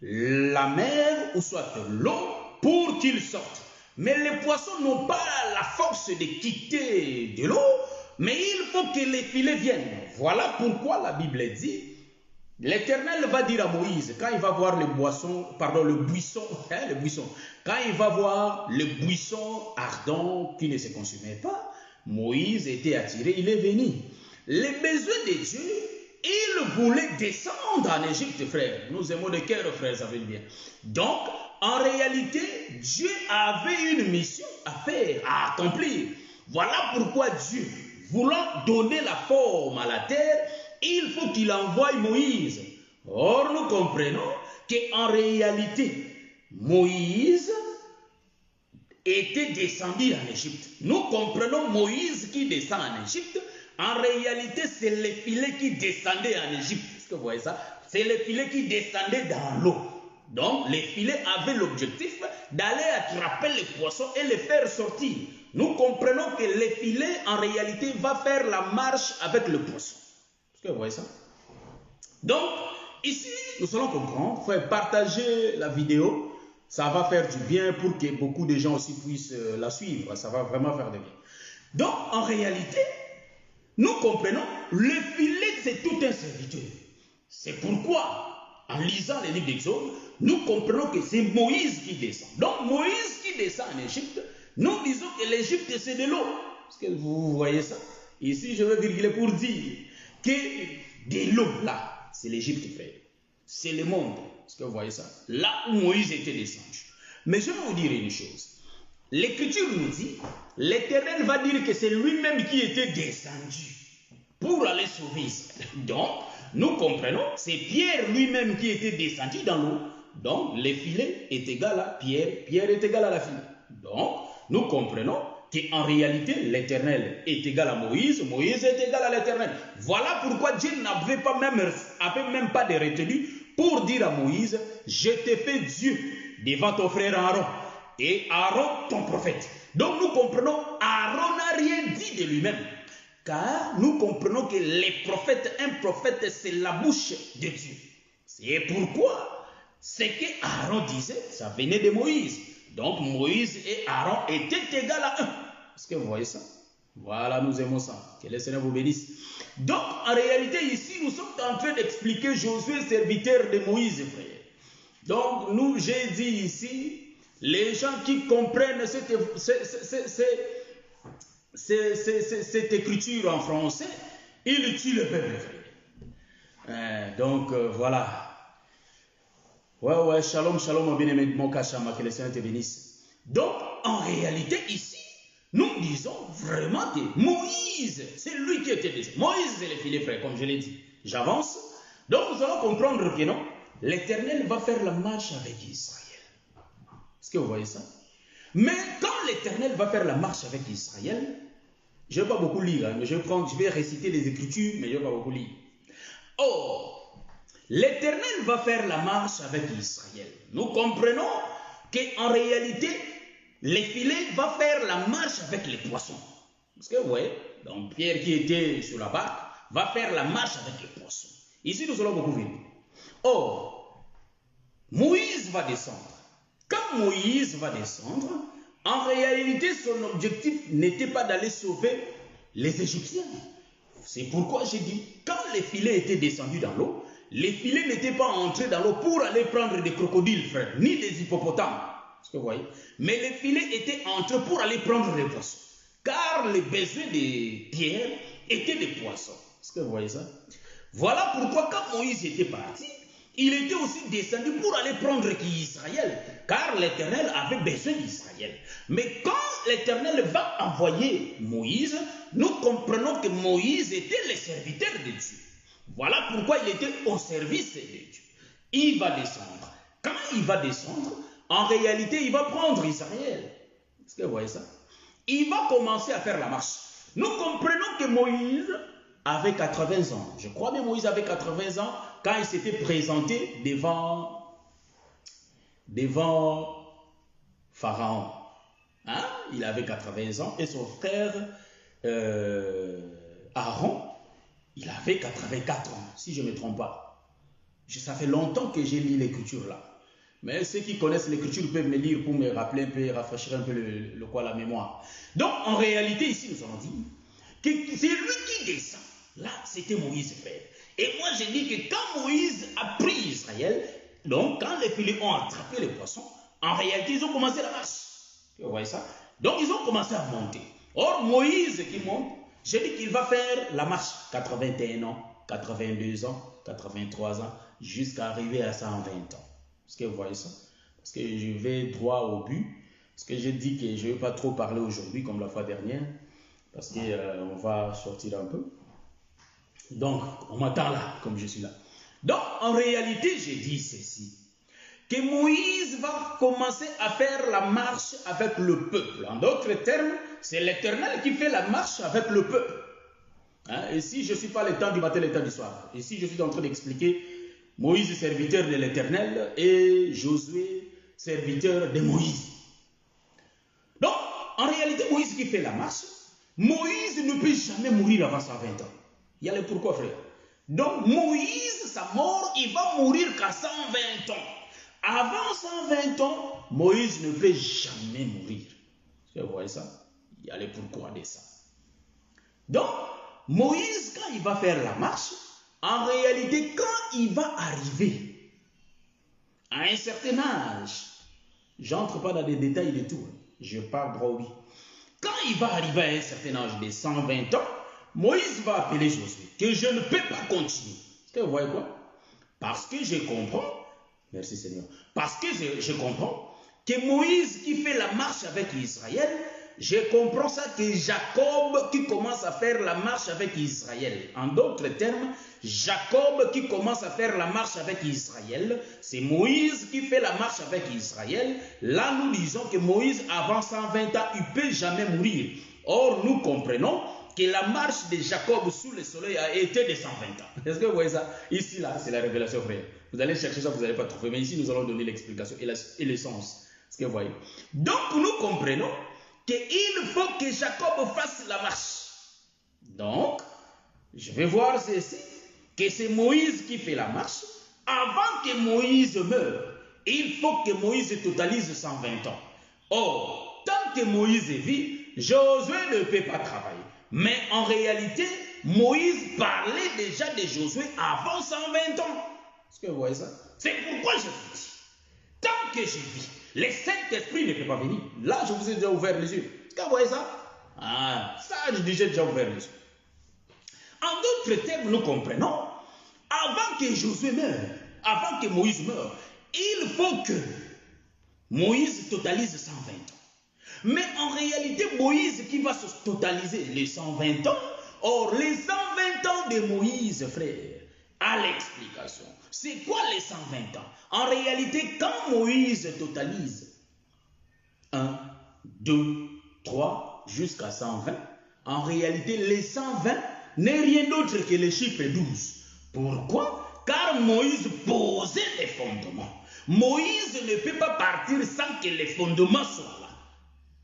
la mer ou soit l'eau pour qu'ils sortent. Mais les poissons n'ont pas la force de quitter de l'eau, mais il faut que les filets viennent. Voilà pourquoi la Bible dit, l'Éternel va dire à Moïse, quand il va voir le buisson, quand il va voir le buisson ardent qui ne se consumait pas, Moïse était attiré, il est venu. Les besoins de Dieu, il voulait descendre en Égypte, frère. Nous aimons de cœur, frère, ça veut bien. Donc, en réalité, Dieu avait une mission à faire, à accomplir. Voilà pourquoi Dieu voulant donner la forme à la terre, il faut qu'il envoie Moïse. Or, nous comprenons qu'en réalité, Moïse était descendu en Égypte. Nous comprenons Moïse qui descend en Égypte. En réalité, c'est les filets qui descendaient en Égypte. Est-ce que vous voyez ça? C'est les filets qui descendaient dans l'eau. Donc, les filets avaient l'objectif d'aller attraper les poissons et les faire sortir. Nous comprenons que les filets, en réalité, va faire la marche avec le poisson. Est-ce que vous voyez ça? Donc, ici, nous allons comprendre. Il faut partager la vidéo. Ça va faire du bien pour que beaucoup de gens aussi puissent la suivre. Ça va vraiment faire du bien. Donc, en réalité, nous comprenons, le filet, c'est tout un serviteur. C'est pourquoi, en lisant les livres d'Exode, nous comprenons que c'est Moïse qui descend. Donc, Moïse qui descend en Égypte, nous disons que l'Égypte, c'est de l'eau. Est-ce que vous voyez ça? Ici, je vais virguler pour dire que de l'eau, là, c'est l'Égypte, frère. C'est le monde. Est-ce que vous voyez ça? Là où Moïse était descendu. Mais je vais vous dire une chose. L'Écriture nous dit, l'Éternel va dire que c'est lui-même qui était descendu pour aller sauver Israël. Donc, nous comprenons, c'est Pierre lui-même qui était descendu dans l'eau. Donc, le filet est égal à Pierre, Pierre est égal à la filet. Donc, nous comprenons qu'en réalité, l'Éternel est égal à Moïse, Moïse est égal à l'Éternel. Voilà pourquoi Dieu n'avait même pas de retenue pour dire à Moïse, je t'ai fait Dieu devant ton frère Aaron et Aaron ton prophète. Donc nous comprenons, Aaron n'a rien dit de lui-même. Car nous comprenons que les prophètes, un prophète, c'est la bouche de Dieu. C'est pourquoi ce que Aaron disait, ça venait de Moïse. Donc Moïse et Aaron étaient égaux à un. Est-ce que vous voyez ça? Voilà, nous aimons ça. Que le Seigneur vous bénisse. Donc, en réalité, ici, nous sommes en train d'expliquer Josué, serviteur de Moïse, frère. Donc, j'ai dit ici, les gens qui comprennent cette écriture en français, ils tuent le peuple, frère. Donc, voilà. Ouais, shalom, shalom, bien-aimé, mon kachama, que le Seigneur te bénisse. Donc, en réalité, ici, nous disons vraiment que Moïse, c'est lui qui était descendu. Moïse, c'est le filet, frère, comme je l'ai dit. J'avance. Donc, nous allons comprendre que non, l'Éternel va faire la marche avec Israël. Est-ce que vous voyez ça? Mais quand l'Éternel va faire la marche avec Israël, je ne vais pas beaucoup lire, hein, mais je vais réciter les Écritures, mais je ne vais pas beaucoup lire. Or, l'Éternel va faire la marche avec Israël. Nous comprenons qu'en réalité, les filets vont faire la marche avec les poissons. Parce que vous voyez, donc Pierre qui était sur la barque va faire la marche avec les poissons. Ici, nous allons beaucoup venir. Or, Moïse va descendre. Quand Moïse va descendre, en réalité, son objectif n'était pas d'aller sauver les Égyptiens. C'est pourquoi j'ai dit, quand les filets étaient descendus dans l'eau, les filets n'étaient pas entrés dans l'eau pour aller prendre des crocodiles, frère, ni des hippopotames. Est-ce que vous voyez? Mais les filets étaient entrés pour aller prendre les poissons. Car les besoins de Pierre étaient des poissons. Est-ce que vous voyez ça? Voilà pourquoi quand Moïse était parti, il était aussi descendu pour aller prendre Israël. Car l'Éternel avait besoin d'Israël. Mais quand l'Éternel va envoyer Moïse, nous comprenons que Moïse était le serviteur de Dieu. Voilà pourquoi il était au service de Dieu. Il va descendre. Quand il va descendre, en réalité, il va prendre Israël. Est-ce que vous voyez ça? Il va commencer à faire la marche. Nous comprenons que Moïse avait 80 ans. Je crois que Moïse avait 80 ans quand il s'était présenté devant Pharaon. Hein? Il avait 80 ans et son frère Aaron, il avait 84 ans, si je ne me trompe pas. Ça fait longtemps que j'ai lu l'écriture là. Mais ceux qui connaissent l'écriture peuvent me lire pour me rappeler un peu, rafraîchir un peu la mémoire. Donc, en réalité, ici, nous avons dit que c'est lui qui descend. Là, c'était Moïse, frère. Et moi, j'ai dit que quand Moïse a pris Israël, donc quand les filets ont attrapé les poissons, en réalité, ils ont commencé la marche. Vous voyez ça? Donc, ils ont commencé à monter. Or, Moïse qui monte, j'ai dit qu'il va faire la marche 81 ans, 82 ans, 83 ans, jusqu'à arriver à 120 ans. Est-ce que vous voyez ça? Parce que je vais droit au but. Parce que j'ai dit que je ne vais pas trop parler aujourd'hui comme la fois dernière. parce qu'on va sortir un peu. Donc, on m'attend là, comme je suis là. Donc, en réalité, j'ai dit ceci, que Moïse va commencer à faire la marche avec le peuple. En d'autres termes, c'est l'Éternel qui fait la marche avec le peuple. Hein? Et si je ne suis pas le temps du matin, le temps du soir, ici je suis en train d'expliquer Moïse, serviteur de l'Éternel, et Josué, serviteur de Moïse. Donc, en réalité, Moïse qui fait la marche, Moïse ne peut jamais mourir avant 120 ans. Il y a le pourquoi, frère. Donc, Moïse, sa mort, il va mourir qu'à 120 ans. Avant 120 ans, Moïse ne peut jamais mourir. Vous voyez ça? Il y a le pourquoi de ça. Donc, Moïse, quand il va faire la marche, en réalité, quand il va arriver à un certain âge, j'entre pas dans les détails de tout, je parle droit au but. Quand il va arriver à un certain âge de 120 ans, Moïse va appeler Josué, que je ne peux pas continuer. Est-ce que vous voyez quoi? Parce que je comprends, merci Seigneur, parce que je comprends que Moïse qui fait la marche avec Israël, je comprends ça que Jacob qui commence à faire la marche avec Israël. En d'autres termes, Jacob qui commence à faire la marche avec Israël, c'est Moïse qui fait la marche avec Israël. Là, nous disons que Moïse, avant 120 ans, il ne peut jamais mourir. Or, nous comprenons que la marche de Jacob sous le soleil a été de 120 ans. Est-ce que vous voyez ça? Ici, là, c'est la révélation, frère. Vous allez chercher ça, vous n'allez pas trouver. Mais ici, nous allons donner l'explication et le sens. Est-ce que vous voyez? Donc, nous comprenons qu'il faut que Jacob fasse la marche. Donc, je vais voir ceci, que c'est Moïse qui fait la marche. Avant que Moïse meure, il faut que Moïse totalise 120 ans. Or, tant que Moïse vit, Josué ne peut pas travailler. Mais en réalité, Moïse parlait déjà de Josué avant 120 ans. Est-ce que vous voyez ça? C'est pourquoi je vous dis, tant que je vis, le Saint-Esprit ne peut pas venir. Là, je vous ai déjà ouvert les yeux. Est-ce que vous voyez ça? Ah, ça, j'ai déjà ouvert les yeux. En d'autres termes, nous comprenons, avant que Josué meure, avant que Moïse meure, il faut que Moïse totalise 120 ans. Mais en réalité, Moïse qui va se totaliser les 120 ans, or les 120 ans de Moïse, frère, à l'explication. C'est quoi les 120 ans? En réalité, quand Moïse totalise 1, 2, 3, jusqu'à 120, en réalité, les 120 n'est rien d'autre que le chiffre 12. Pourquoi? Car Moïse posait les fondements. Moïse ne peut pas partir sans que les fondements soient là.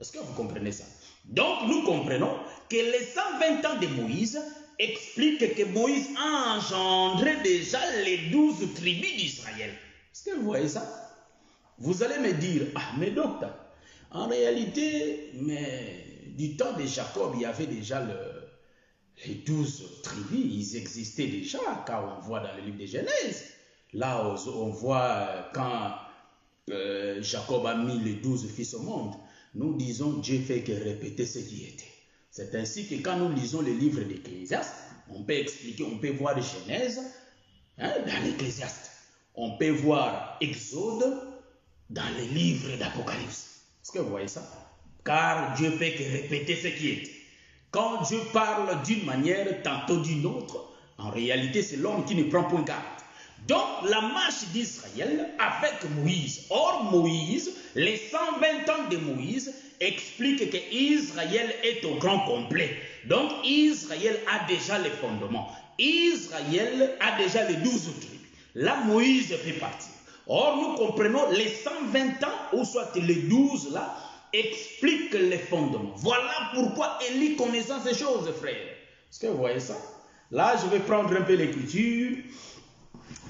Est-ce que vous comprenez ça? Donc, nous comprenons que les 120 ans de Moïse expliquent que Moïse a engendré déjà les 12 tribus d'Israël. Est-ce que vous voyez ça? Vous allez me dire, ah, mais docteur, en réalité, mais du temps de Jacob, il y avait déjà les 12 tribus, ils existaient déjà, car on voit dans le livre de Genèse. Là, on voit quand Jacob a mis les 12 fils au monde. Nous disons, Dieu fait que répéter ce qui était. C'est ainsi que quand nous lisons les livres d'Ecclésiaste, on peut expliquer, on peut voir Genèse dans l'Ecclésiaste. On peut voir Exode dans les livres d'Apocalypse. Est-ce que vous voyez ça? Car Dieu fait que répéter ce qui était. Quand Dieu parle d'une manière, tantôt d'une autre, en réalité, c'est l'homme qui ne prend point garde. Donc, la marche d'Israël avec Moïse. Or, Moïse, les 120 ans de Moïse expliquent que Israël est au grand complet. Donc, Israël a déjà les fondements. Israël a déjà les 12 tribus. Là, Moïse fait partie. Or, nous comprenons les 120 ans, ou soit les 12 là, expliquent les fondements. Voilà pourquoi Élie connaissant ces choses, frère. Est-ce que vous voyez ça? Là, je vais prendre un peu l'écriture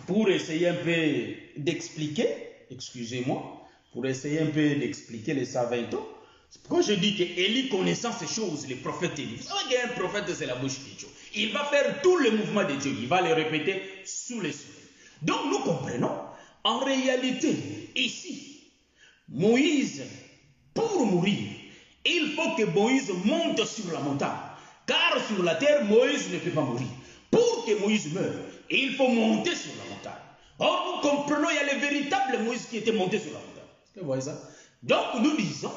pour essayer un peu d'expliquer, excusez-moi, pour essayer un peu d'expliquer les 120 ans. C'est pourquoi je dis qu'Élie connaissant ces choses, les prophètes Élie. Vous savez qu'un prophète, c'est la bouche de Dieu. Il va faire tout le mouvement de Dieu. Il va les répéter sous les soleils. Donc nous comprenons, en réalité, ici, Moïse, pour mourir, il faut que Moïse monte sur la montagne. Car sur la terre, Moïse ne peut pas mourir. Pour que Moïse meure, il faut monter sur la montagne. Or, nous comprenons, il y a le véritable Moïse qui était monté sur la montagne. Est-ce que vous voyez ça? Donc, nous disons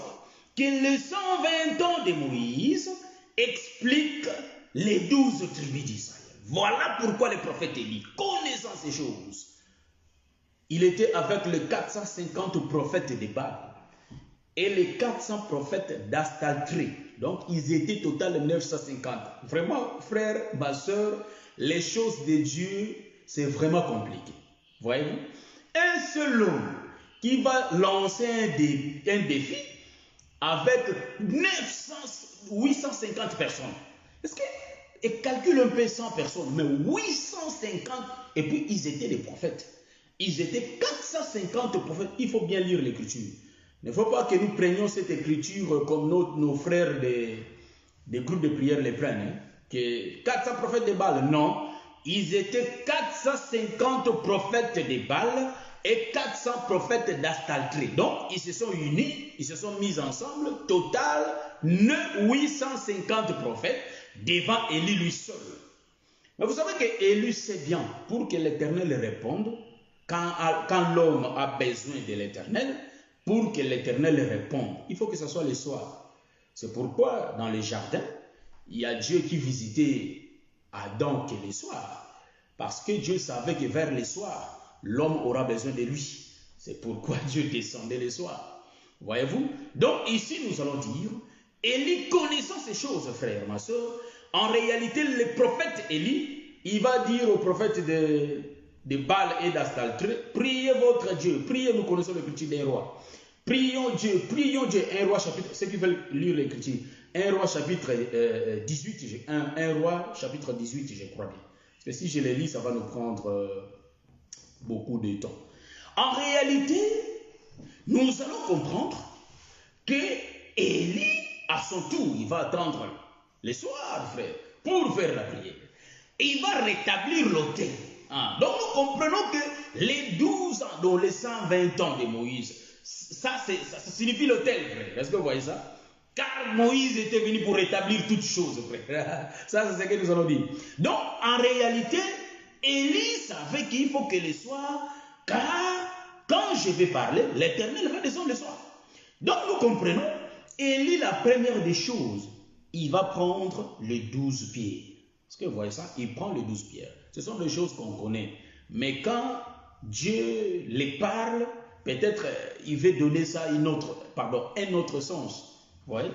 que les 120 ans de Moïse explique les 12 tribus d'Israël. Voilà pourquoi le prophète Élie, connaissant ces choses, il était avec les 450 prophètes de Baal et les 400 prophètes d'Astaltré. Donc, ils étaient total 950. Vraiment, frère, ma soeur, les choses de Dieu, c'est vraiment compliqué. Voyez-vous? Un seul homme qui va lancer un défi avec 850 personnes. Est-ce que, et calcule un peu 100 personnes, mais 850, et puis ils étaient des prophètes. Ils étaient 450 prophètes. Il faut bien lire l'écriture. Il ne faut pas que nous prenions cette écriture comme nos frères des groupes de prière les prennent. Hein, que 400 prophètes de Baal, non. Ils étaient 450 prophètes de Baal et 400 prophètes d'Astaltré. Donc, ils se sont unis, ils se sont mis ensemble. Total, 850 prophètes devant Élie lui seul. Mais vous savez que Élie sait bien, pour que l'Éternel réponde, quand l'homme a besoin de l'Éternel, pour que l'Éternel réponde, il faut que ce soit le soir. C'est pourquoi, dans le jardin, il y a Dieu qui visitait Adam que le soir. Parce que Dieu savait que vers le soir, l'homme aura besoin de lui. C'est pourquoi Dieu descendait le soir. Voyez-vous? Donc ici, nous allons dire, Élie connaissant ces choses, frère, ma soeur, en réalité, le prophète Élie, il va dire au prophète de Baal et d'Astaltré, priez votre Dieu, priez, nous connaissons l'écriture des rois. Prions Dieu, 1 roi chapitre, ceux qui veulent lire l'écriture, 1 roi chapitre 18, 1 roi chapitre 18, je crois bien. Parce que si je les lis, ça va nous prendre beaucoup de temps. En réalité, nous allons comprendre que Élie, à son tour, il va attendre le soir, frère, pour faire la prière. Et il va rétablir l'autel. Ah, donc nous comprenons que les 12 ans, dont les 120 ans de Moïse, ça signifie l'autel, frère. Est-ce que vous voyez ça? Car Moïse était venu pour rétablir toutes choses, frère. Ça, c'est ce que nous allons dire. Donc, en réalité, Élie savait qu'il faut que le soir, car quand je vais parler, l'Éternel va descendre le soir. Donc, nous comprenons, Élie, la première des choses, il va prendre les 12 pierres. Est-ce que vous voyez ça? Il prend les 12 pierres. Ce sont des choses qu'on connaît. Mais quand Dieu les parle, peut-être il veut donner ça un autre sens. Vous voyez?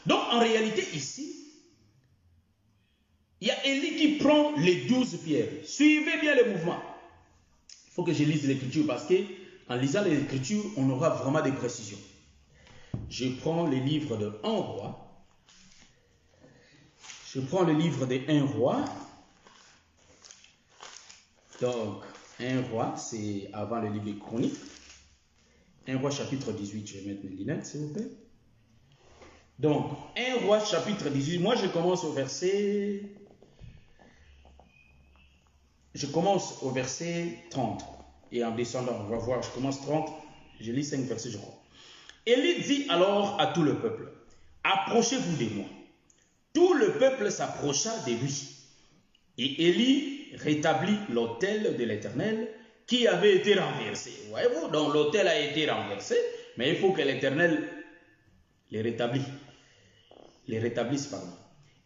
Donc en réalité ici, il y a Élie qui prend les 12 pierres. Suivez bien le mouvement. Il faut que je lise l'écriture parce qu'en lisant l'écriture, on aura vraiment des précisions. Je prends le livre de 1 roi. Je prends le livre de 1 roi. Donc, 1 roi, c'est avant le livre des Chroniques. 1 roi chapitre 18, je vais mettre mes lunettes, s'il vous plaît. Donc, 1 roi chapitre 18, moi je commence au verset 30. Et en descendant, on va voir, je commence 30, je lis 5 versets, je crois. Élie dit alors à tout le peuple, approchez-vous de moi. Tout le peuple s'approcha de lui. Et Élie rétablit l'autel de l'Éternel qui avait été renversé. Voyez-vous, donc l'autel a été renversé, mais il faut que l'Éternel les rétablisse. Pardon.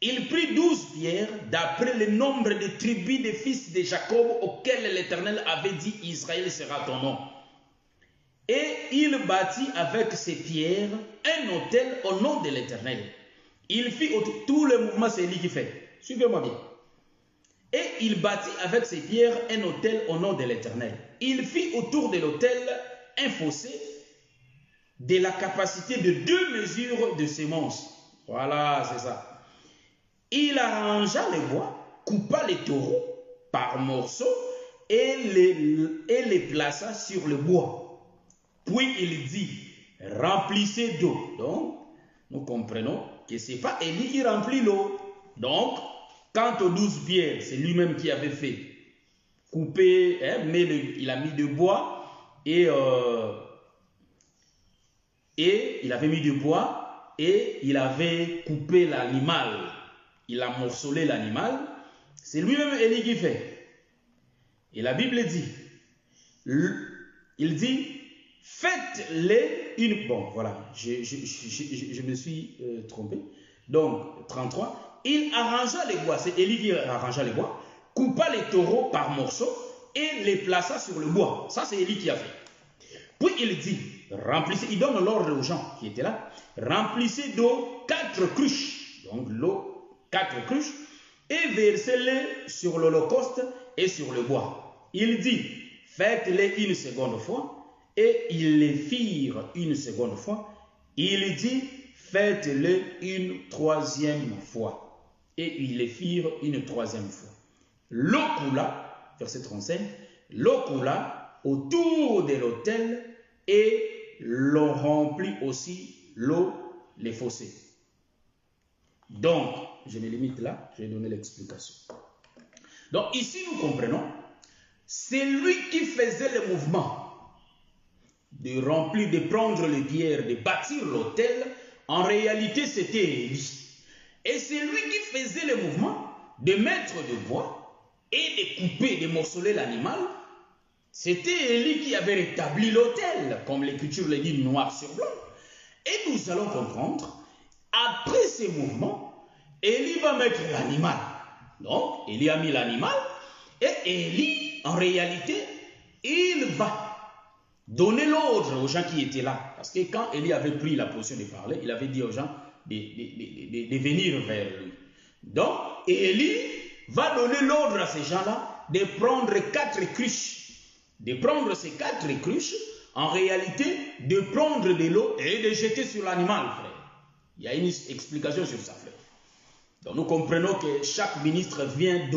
Il prit 12 pierres d'après le nombre de tribus des fils de Jacob auxquels l'Éternel avait dit Israël sera ton nom. Et il bâtit avec ces pierres un autel au nom de l'Éternel. Il fit tout le mouvement, c'est lui qui fait. Suivez-moi bien. Et il bâtit avec ses pierres un autel au nom de l'Éternel. Il fit autour de l'autel un fossé de la capacité de 2 mesures de sémence. Voilà, c'est ça. Il arrangea les bois, coupa les taureaux par morceaux et les plaça sur le bois. Puis il dit, remplissez d'eau. Donc, nous comprenons que ce n'est pas Élie qui remplit l'eau. Donc, quant aux 12 pierres, c'est lui-même qui avait fait couper, il a mis de bois et il avait mis du bois et il avait coupé l'animal. Il a morcelé l'animal. C'est lui-même Élie qui fait. Et la Bible dit, il dit, faites-les une... Bon, voilà, je me suis trompé. Donc, 33, il arrangea les bois, c'est Élie qui arrangea les bois, coupa les taureaux par morceaux et les plaça sur le bois. Ça, c'est Élie qui a fait. Puis il dit, remplissez, il donne l'ordre aux gens qui étaient là, remplissez d'eau 4 cruches, donc l'eau 4 cruches, et versez-les sur l'holocauste et sur le bois. Il dit, faites-les une seconde fois, et ils les firent une seconde fois. Il dit, faites-les une troisième fois, et ils les firent une troisième fois. L'eau coula, verset 35, l'eau coula autour de l'autel et l'on remplit aussi l'eau, les fossés. Donc, je me limite là, je vais donner l'explication. Donc ici nous comprenons, c'est lui qui faisait le mouvement de remplir, de prendre les pierres, de bâtir l'autel. En réalité c'était Élie. Et c'est lui qui faisait le mouvement de mettre du bois et de couper, de morceler l'animal. C'était Élie qui avait rétabli l'autel, comme l'Écriture le dit noir sur blanc. Et nous allons comprendre, après ces mouvements, Élie va mettre l'animal. Donc, Élie a mis l'animal, et Élie, en réalité, il va donner l'ordre aux gens qui étaient là. Parce que quand Élie avait pris la position de parler, il avait dit aux gens de venir vers lui. Donc, Élie va donner l'ordre à ces gens-là de prendre 4 cruches. De prendre ces 4 cruches, en réalité, de prendre de l'eau et de jeter sur l'animal, frère. Il y a une explication sur ça, frère. Donc nous comprenons que chaque ministre vient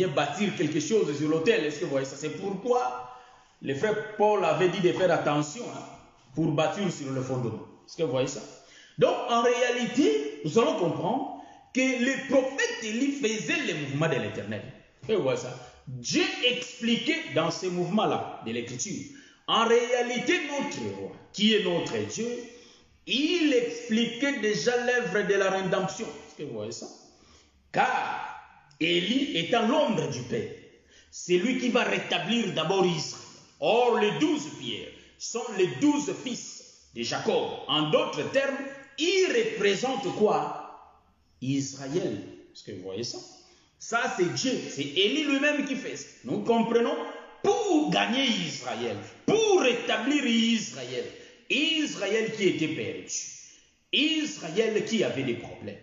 bâtir quelque chose sur l'autel. Est-ce que vous voyez ça? C'est pourquoi le frère Paul avait dit de faire attention pour bâtir sur le fondement. Est-ce que vous voyez ça? Donc en réalité, nous allons comprendre que le prophète Élie faisait le mouvement de l'Éternel. Est-ce que vous voyez ça? Dieu expliquait dans ces mouvements-là de l'Écriture. En réalité, notre roi, qui est notre Dieu, il expliquait déjà l'œuvre de la rédemption. Est-ce que vous voyez ça? Car Élie étant l'ombre du Père, c'est lui qui va rétablir d'abord Israël. Or, les 12 pierres sont les 12 fils de Jacob. En d'autres termes, ils représentent quoi? Israël. Est-ce que vous voyez ça? Ça, c'est Dieu, c'est Élie lui-même qui fait ça. Nous comprenons, pour gagner Israël, pour rétablir Israël, Israël qui était perdu, Israël qui avait des problèmes,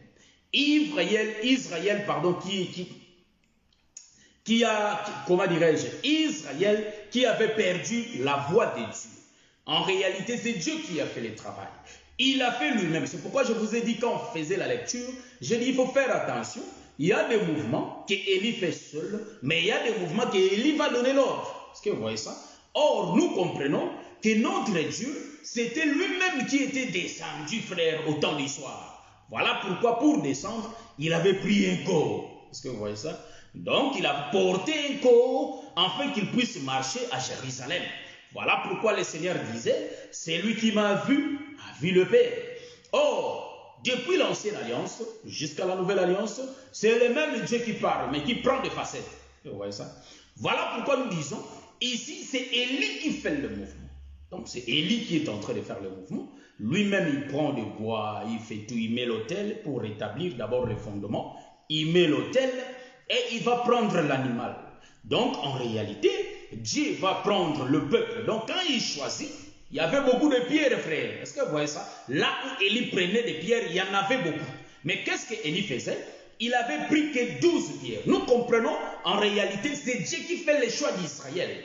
Israël Israël qui avait perdu la voie de Dieu. En réalité, c'est Dieu qui a fait le travail. Il a fait lui-même. C'est pourquoi je vous ai dit quand on faisait la lecture, j'ai dit il faut faire attention. Il y a des mouvements qu'Élie fait seul, mais il y a des mouvements qu'Élie va donner l'ordre. Est-ce que vous voyez ça? Or, nous comprenons que notre Dieu, c'était lui-même qui était descendu, frère, au temps du soir. Voilà pourquoi, pour descendre, il avait pris un corps. Est-ce que vous voyez ça? Donc, il a porté un corps afin qu'il puisse marcher à Jérusalem. Voilà pourquoi le Seigneur disait, c'est lui qui m'a vu, a vu le Père. Or, depuis l'ancienne alliance jusqu'à la nouvelle alliance, c'est le même Dieu qui parle, mais qui prend des facettes. Vous voyez ça? Voilà pourquoi nous disons, ici c'est Élie qui fait le mouvement. Donc c'est Élie qui est en train de faire le mouvement. Lui-même il prend du bois, il fait tout, il met l'autel pour rétablir d'abord le fondement. Il met l'autel et il va prendre l'animal. Donc en réalité, Dieu va prendre le peuple. Donc quand il choisit, il y avait beaucoup de pierres, frère. Est-ce que vous voyez ça? Là où Élie prenait des pierres, il y en avait beaucoup. Mais qu'est-ce qu'Élie faisait? Il avait pris que 12 pierres. Nous comprenons, en réalité, c'est Dieu qui fait le choix d'Israël.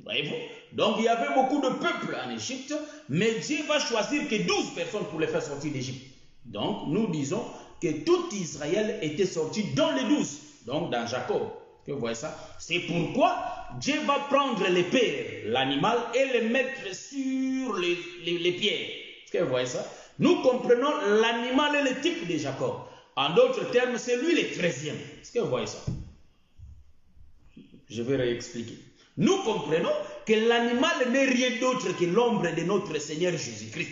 Voyez-vous? Donc il y avait beaucoup de peuples en Égypte, mais Dieu va choisir que 12 personnes pour les faire sortir d'Égypte. Donc nous disons que tout Israël était sorti dans les 12, donc dans Jacob. Que vous voyez ça? C'est pourquoi Dieu va prendre les pères, l'animal, et les mettre sur les pierres. Est-ce que vous voyez ça? Nous comprenons l'animal et le type de Jacob. En d'autres termes, c'est lui le 13e. Est-ce que vous voyez ça? Je vais réexpliquer. Nous comprenons que l'animal n'est rien d'autre que l'ombre de notre Seigneur Jésus-Christ.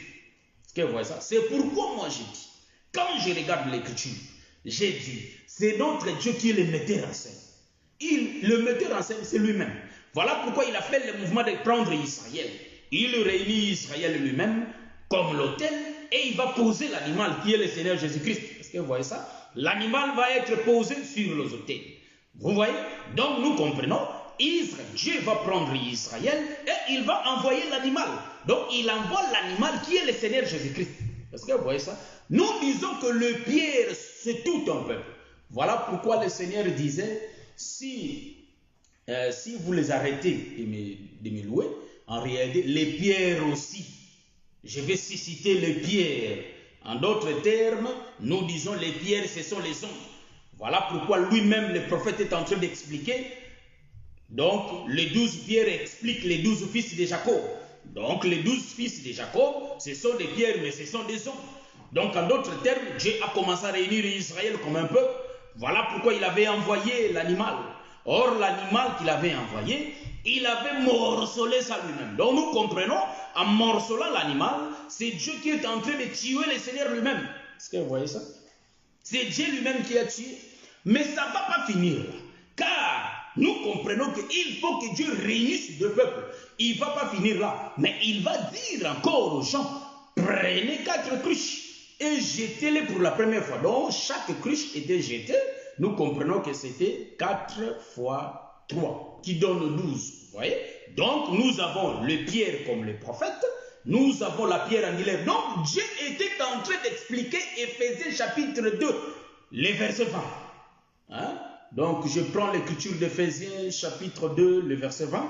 Est-ce que vous voyez ça? C'est pourquoi moi j'ai dit, quand je regarde l'Écriture, j'ai dit, c'est notre Dieu qui est le metteur en scène. Le metteur en scène, c'est lui-même. Voilà pourquoi il a fait le mouvement de prendre Israël. Il réunit Israël lui-même comme l'autel et il va poser l'animal qui est le Seigneur Jésus-Christ. Est-ce que vous voyez ça? L'animal va être posé sur les autels. Vous voyez? Donc nous comprenons, Dieu va prendre Israël et il va envoyer l'animal. Donc il envoie l'animal qui est le Seigneur Jésus-Christ. Est-ce que vous voyez ça? Nous disons que le pierre, c'est tout un peuple. Voilà pourquoi le Seigneur disait, si vous les arrêtez de me louer, en réalité, les pierres aussi. Je vais citer les pierres. En d'autres termes, nous disons les pierres, ce sont les hommes. Voilà pourquoi lui-même, le prophète, est en train d'expliquer. Donc, les 12 pierres expliquent les 12 fils de Jacob. Donc, les 12 fils de Jacob, ce sont des pierres, mais ce sont des hommes. Donc, en d'autres termes, Dieu a commencé à réunir Israël comme un peuple. Voilà pourquoi il avait envoyé l'animal. Or, l'animal qu'il avait envoyé, il avait morcelé ça lui-même. Donc, nous comprenons, en morcelant l'animal, c'est Dieu qui est en train de tuer le Seigneur lui-même. Est-ce que vous voyez ça? C'est Dieu lui-même qui a tué. Mais ça ne va pas finir là. Car nous comprenons qu'il faut que Dieu réunisse deux peuples. Il ne va pas finir là. Mais il va dire encore aux gens, prenez 4 cruches et jetez-les pour la première fois. Donc, chaque cruche était jetée. Nous comprenons que c'était 4 fois 3, qui donne 12. Vous voyez? Donc, nous avons le pierre comme le prophète. Nous avons la pierre angulaire. Donc, Dieu était en train d'expliquer Éphésiens chapitre 2, les versets 20. Hein? Donc, je prends l'écriture d'Éphésiens chapitre 2, le verset 20,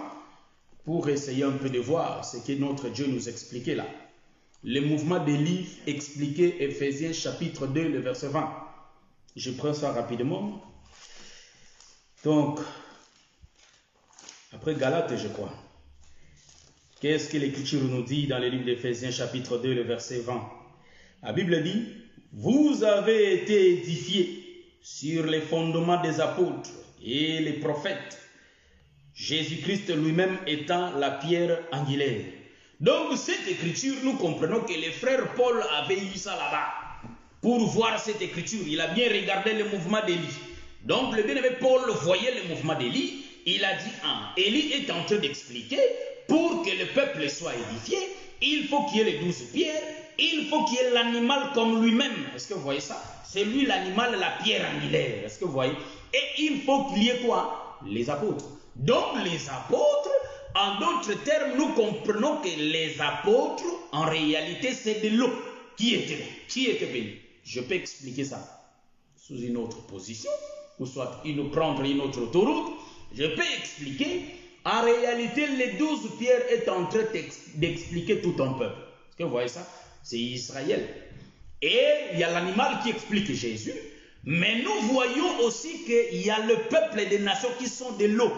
pour essayer un peu de voir ce que notre Dieu nous expliquait là. Le mouvement d'Élie expliqué Éphésiens chapitre 2, le verset 20. Je prends ça rapidement. Donc, après Galates, je crois. Qu'est-ce que l'Écriture nous dit dans le livre d'Éphésiens chapitre 2, le verset 20? La Bible dit, vous avez été édifiés sur les fondements des apôtres et les prophètes, Jésus-Christ lui-même étant la pierre angulaire. Donc, cette Écriture, nous comprenons que le frère Paul avait eu ça là-bas. Pour voir cette Écriture, il a bien regardé le mouvement d'Élie. Donc, le bien-aimé Paul voyait le mouvement d'Élie. Il a dit, Élie est en train d'expliquer, pour que le peuple soit édifié, il faut qu'il y ait les 12 pierres, il faut qu'il y ait l'animal comme lui-même. Est-ce que vous voyez ça? C'est lui l'animal, la pierre angulaire. Est-ce que vous voyez? Et il faut qu'il y ait quoi? Les apôtres. Donc les apôtres, en d'autres termes, nous comprenons que les apôtres, en réalité, c'est de l'eau. Qui était béni? Je peux expliquer ça sous une autre position, ou soit prendre une autre autoroute. Je peux expliquer. En réalité, les 12 pierres est en train d'expliquer tout un peuple. Est-ce que vous voyez ça? C'est Israël. Et il y a l'animal qui explique Jésus. Mais nous voyons aussi qu'il y a le peuple des nations qui sont de l'eau.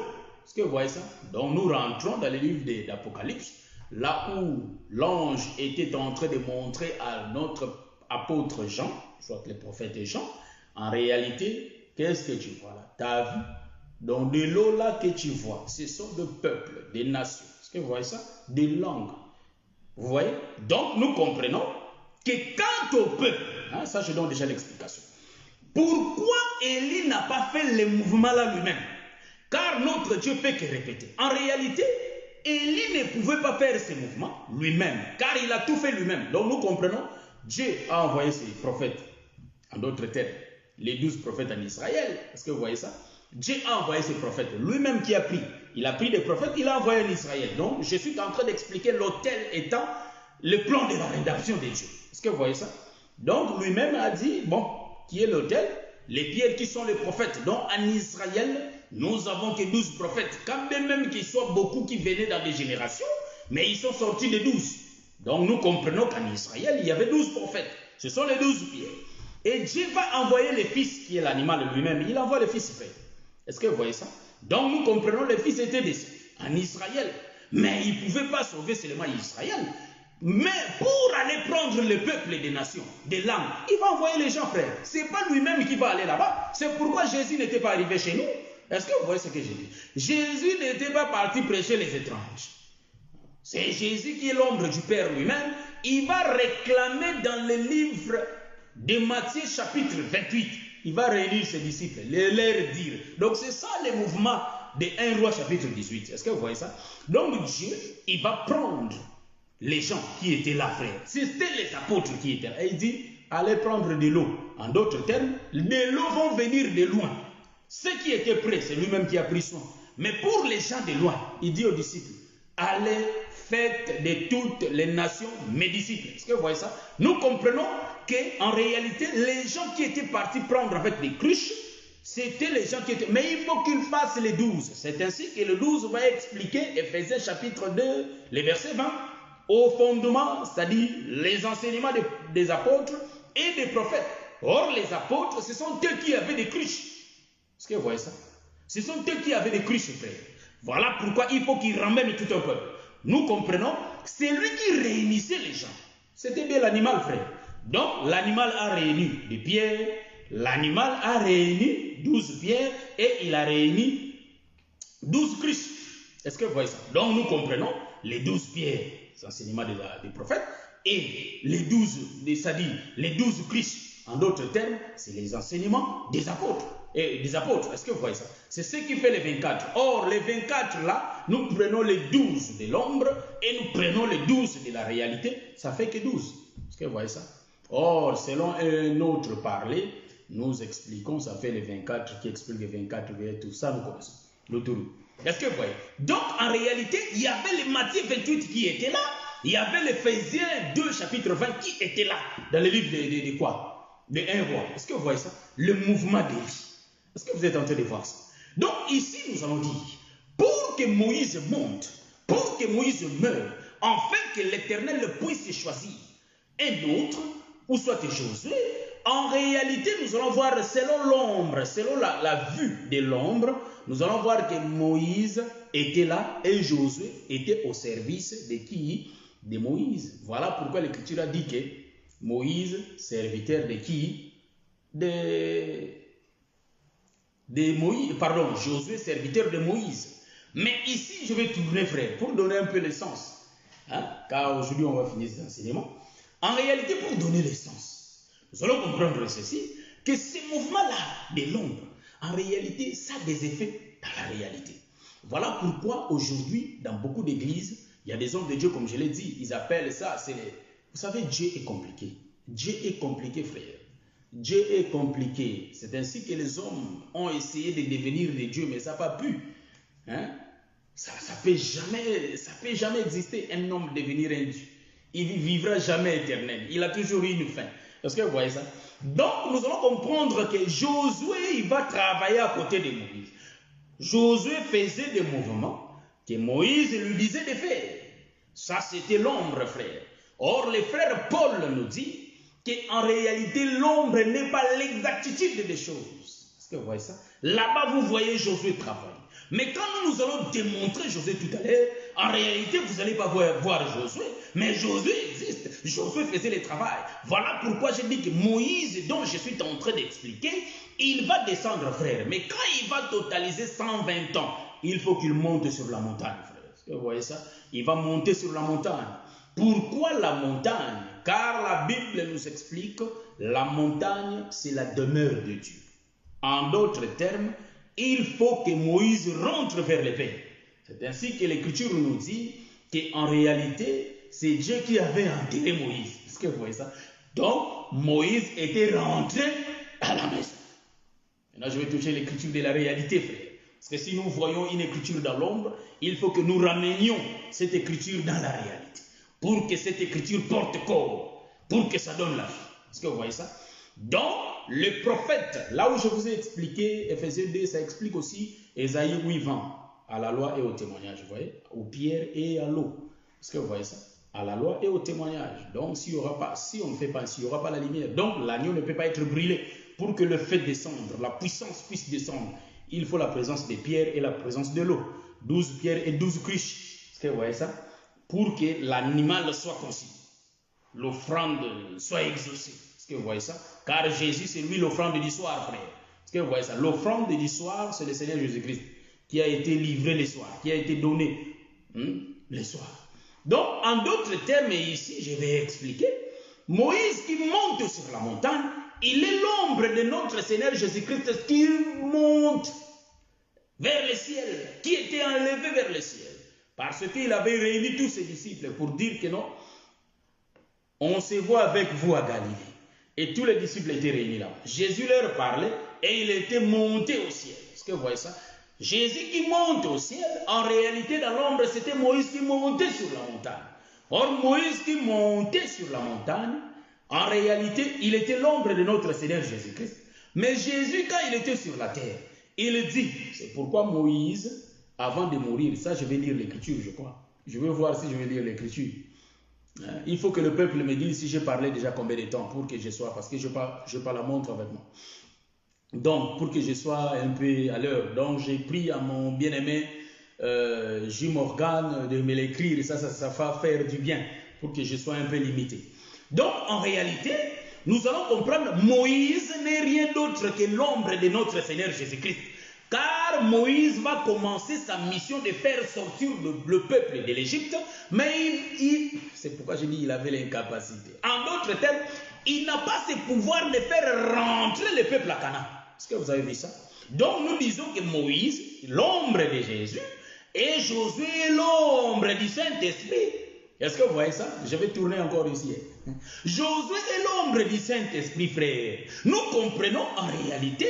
Est-ce que vous voyez ça? Donc nous rentrons dans le livre d'Apocalypse, là où l'ange était en train de montrer à notre apôtre Jean, soit le prophète Jean, en réalité, qu'est-ce que tu vois là? Ta vie. Donc de l'eau là que tu vois, ce sont des peuples, des nations. Est-ce que vous voyez ça? Des langues. Vous voyez? Donc nous comprenons que quant au peuple, ça je donne déjà l'explication. Pourquoi Élie n'a pas fait le mouvement là lui-même? Car notre Dieu fait que répéter. En réalité, Élie ne pouvait pas faire ce mouvement lui-même, car il a tout fait lui-même. Donc nous comprenons, Dieu a envoyé ses prophètes, en d'autres termes, les 12 prophètes en Israël. Est-ce que vous voyez ça? Dieu a envoyé ses prophètes, lui-même qui a pris. Il a pris des prophètes, il a envoyé en Israël. Donc, je suis en train d'expliquer l'autel étant le plan de la rédemption de Dieu. Est-ce que vous voyez ça? Donc, lui-même a dit, bon, qui est l'autel? Les pierres qui sont les prophètes. Donc, en Israël, nous avons que 12 prophètes. Quand même qu'il soit beaucoup qui venaient dans des générations, mais ils sont sortis de 12. Donc, nous comprenons qu'en Israël, il y avait 12 prophètes. Ce sont les 12 pierres. Et Dieu va envoyer le fils qui est l'animal lui-même. Il envoie le fils frère. Est-ce que vous voyez ça? Donc nous comprenons le fils était décédé en Israël. Mais il ne pouvait pas sauver seulement Israël. Mais pour aller prendre le peuple des nations, des langues, il va envoyer les gens frères. Ce n'est pas lui-même qui va aller là-bas. C'est pourquoi Jésus n'était pas arrivé chez nous. Est-ce que vous voyez ce que j'ai dit? Jésus n'était pas parti prêcher les étranges. C'est Jésus qui est l'ombre du Père lui-même. Il va réclamer dans le livre de Matthieu chapitre 28. Il va réunir ses disciples, leur dire. Donc c'est ça le mouvement de 1 Roi chapitre 18. Est-ce que vous voyez ça? Donc Dieu, il va prendre les gens qui étaient là, frère. C'était les apôtres qui étaient là. Et il dit, allez prendre de l'eau. En d'autres termes, de l'eau vont venir de loin. Ceux qui étaient prêts, c'est lui-même qui a pris soin. Mais pour les gens de loin, il dit aux disciples, allez, faites de toutes les nations mes disciples. Est-ce que vous voyez ça? Nous comprenons qu'en réalité, les gens qui étaient partis prendre avec des cruches, c'était les gens qui étaient... Mais il faut qu'ils fassent les 12. C'est ainsi que le 12 va expliquer, Éphésiens chapitre 2, les versets 20, au fondement, c'est-à-dire les enseignements des apôtres et des prophètes. Or, les apôtres, ce sont eux qui avaient des cruches. Est-ce que vous voyez ça? Ce sont eux qui avaient des cruches, frère. Voilà pourquoi il faut qu'ils ramènent tout un peuple. Nous comprenons, c'est lui qui réunissait les gens. C'était bien l'animal, frère. Donc, l'animal a réuni des pierres, l'animal a réuni 12 pierres et il a réuni 12 cruches. Est-ce que vous voyez ça? Donc, nous comprenons les 12 pierres, les enseignements des prophètes, et les 12, c'est-à-dire les 12 cruches. En d'autres termes, c'est les enseignements des apôtres. Est-ce que vous voyez ça? C'est ce qui fait les 24. Or, les 24 là, nous prenons les 12 de l'ombre et nous prenons les 12 de la réalité. Ça fait que 12. Est-ce que vous voyez ça? Or, selon un autre parler, nous expliquons, ça fait les 24 qui expliquent les 24 et tout ça, nous connaissons. L'autour. Est-ce que vous voyez? Donc, en réalité, il y avait les Matthieu 28 qui étaient là. Il y avait l'Éphésiens 2, chapitre 20 qui étaient là. Dans le livre de quoi? De un roi. Est-ce que vous voyez ça? Le mouvement d'Élie. Est-ce que vous êtes en train de voir ça? Donc ici, nous allons dire, pour que Moïse monte, pour que Moïse meure, afin que l'Éternel puisse choisir un autre, ou soit Josué, en réalité, nous allons voir selon l'ombre, selon la vue de l'ombre, nous allons voir que Moïse était là et Josué était au service de qui? De Moïse. Voilà pourquoi l'Écriture a dit que Moïse, serviteur de qui? Josué, serviteur de Moïse. Mais ici, je vais tourner, frère, pour donner un peu le sens. Car aujourd'hui, on va finir cet enseignement. En réalité, pour donner le sens, nous allons comprendre ceci, que ce mouvement-là de l'ombre, en réalité, ça a des effets dans la réalité. Voilà pourquoi aujourd'hui, dans beaucoup d'églises, il y a des hommes de Dieu, comme je l'ai dit, ils appellent ça, vous savez, Dieu est compliqué. Dieu est compliqué, frère. Dieu est compliqué. C'est ainsi que les hommes ont essayé de devenir des dieux, mais ça n'a pas pu. Ça peut jamais exister un homme devenir un dieu. Il ne vivra jamais éternel. Il a toujours eu une fin. Est-ce que vous voyez ça? Donc, nous allons comprendre que Josué, il va travailler à côté de Moïse. Josué faisait des mouvements que Moïse lui disait de faire. Ça, c'était l'ombre, frère. Or, le frère Paul nous dit qu'en réalité, l'ombre n'est pas l'exactitude des choses. Est-ce que vous voyez ça? Là-bas, vous voyez Josué travailler. Mais quand nous allons démontrer Josué tout à l'heure, en réalité, vous n'allez pas voir Josué, mais Josué existe. Josué faisait le travail. Voilà pourquoi je dis que Moïse, dont je suis en train d'expliquer, il va descendre, frère. Mais quand il va totaliser 120 ans, il faut qu'il monte sur la montagne, frère. Est-ce que vous voyez ça? Il va monter sur la montagne. Pourquoi la montagne? Car la Bible nous explique, la montagne, c'est la demeure de Dieu. En d'autres termes, il faut que Moïse rentre vers le Père. C'est ainsi que l'Écriture nous dit qu'en réalité, c'est Dieu qui avait enterré Moïse. Est-ce que vous voyez ça? Donc, Moïse était rentré à la maison. Maintenant, je vais toucher l'Écriture de la réalité, frère. Parce que si nous voyons une Écriture dans l'ombre, il faut que nous ramenions cette Écriture dans la réalité. Pour que cette Écriture porte corps. Pour que ça donne la vie. Est-ce que vous voyez ça? Donc, le prophète, là où je vous ai expliqué, Éphésiens 2, ça explique aussi Ésaïe 8:20, à la loi et au témoignage, vous voyez, aux pierres et à l'eau. Est-ce que vous voyez ça? À la loi et au témoignage. Donc, si on ne fait pas, s'il n'y aura pas la lumière, donc l'agneau ne peut pas être brûlé. Pour que le feu descende, la puissance puisse descendre, il faut la présence des pierres et la présence de l'eau. 12 pierres et 12 cruches. Est-ce que vous voyez ça? Pour que l'animal soit conçu, l'offrande soit exaucée. Est-ce que vous voyez ça? Car Jésus, c'est lui l'offrande du soir, frère. Est-ce que vous voyez ça? L'offrande du soir, c'est le Seigneur Jésus-Christ qui a été livré le soir, qui a été donné le soir. Donc, en d'autres termes, ici, je vais expliquer. Moïse qui monte sur la montagne, il est l'ombre de notre Seigneur Jésus-Christ qui monte vers le ciel, qui était enlevé vers le ciel. Parce qu'il avait réuni tous ses disciples pour dire que non, on se voit avec vous à Galilée. Et tous les disciples étaient réunis là. Jésus leur parlait et il était monté au ciel. Est-ce que vous voyez ça? Jésus qui monte au ciel, en réalité dans l'ombre, c'était Moïse qui montait sur la montagne. Or, Moïse qui montait sur la montagne, en réalité, il était l'ombre de notre Seigneur Jésus-Christ. Mais Jésus, quand il était sur la terre, il dit, c'est pourquoi Moïse, avant de mourir, ça je vais lire l'écriture, je crois. Je veux voir si je vais lire l'écriture. Il faut que le peuple me dise si j'ai parlé déjà combien de temps pour que je sois, parce que je n'ai pas la montre avec moi. Donc, pour que je sois un peu à l'heure, donc j'ai pris à mon bien-aimé J. Morgan de me l'écrire, ça va faire du bien, pour que je sois un peu limité. Donc, en réalité, nous allons comprendre, Moïse n'est rien d'autre que l'ombre de notre Seigneur Jésus-Christ. Car Moïse va commencer sa mission de faire sortir le peuple de l'Égypte, mais c'est pourquoi je dis qu'il avait l'incapacité. En d'autres termes, il n'a pas ce pouvoir de faire rentrer le peuple à Canaan. Est-ce que vous avez vu ça? Donc nous disons que Moïse, l'ombre de Jésus, et Josué, l'ombre du Saint-Esprit. Est-ce que vous voyez ça? Je vais tourner encore ici. Josué est l'ombre du Saint-Esprit, frère. Nous comprenons en réalité,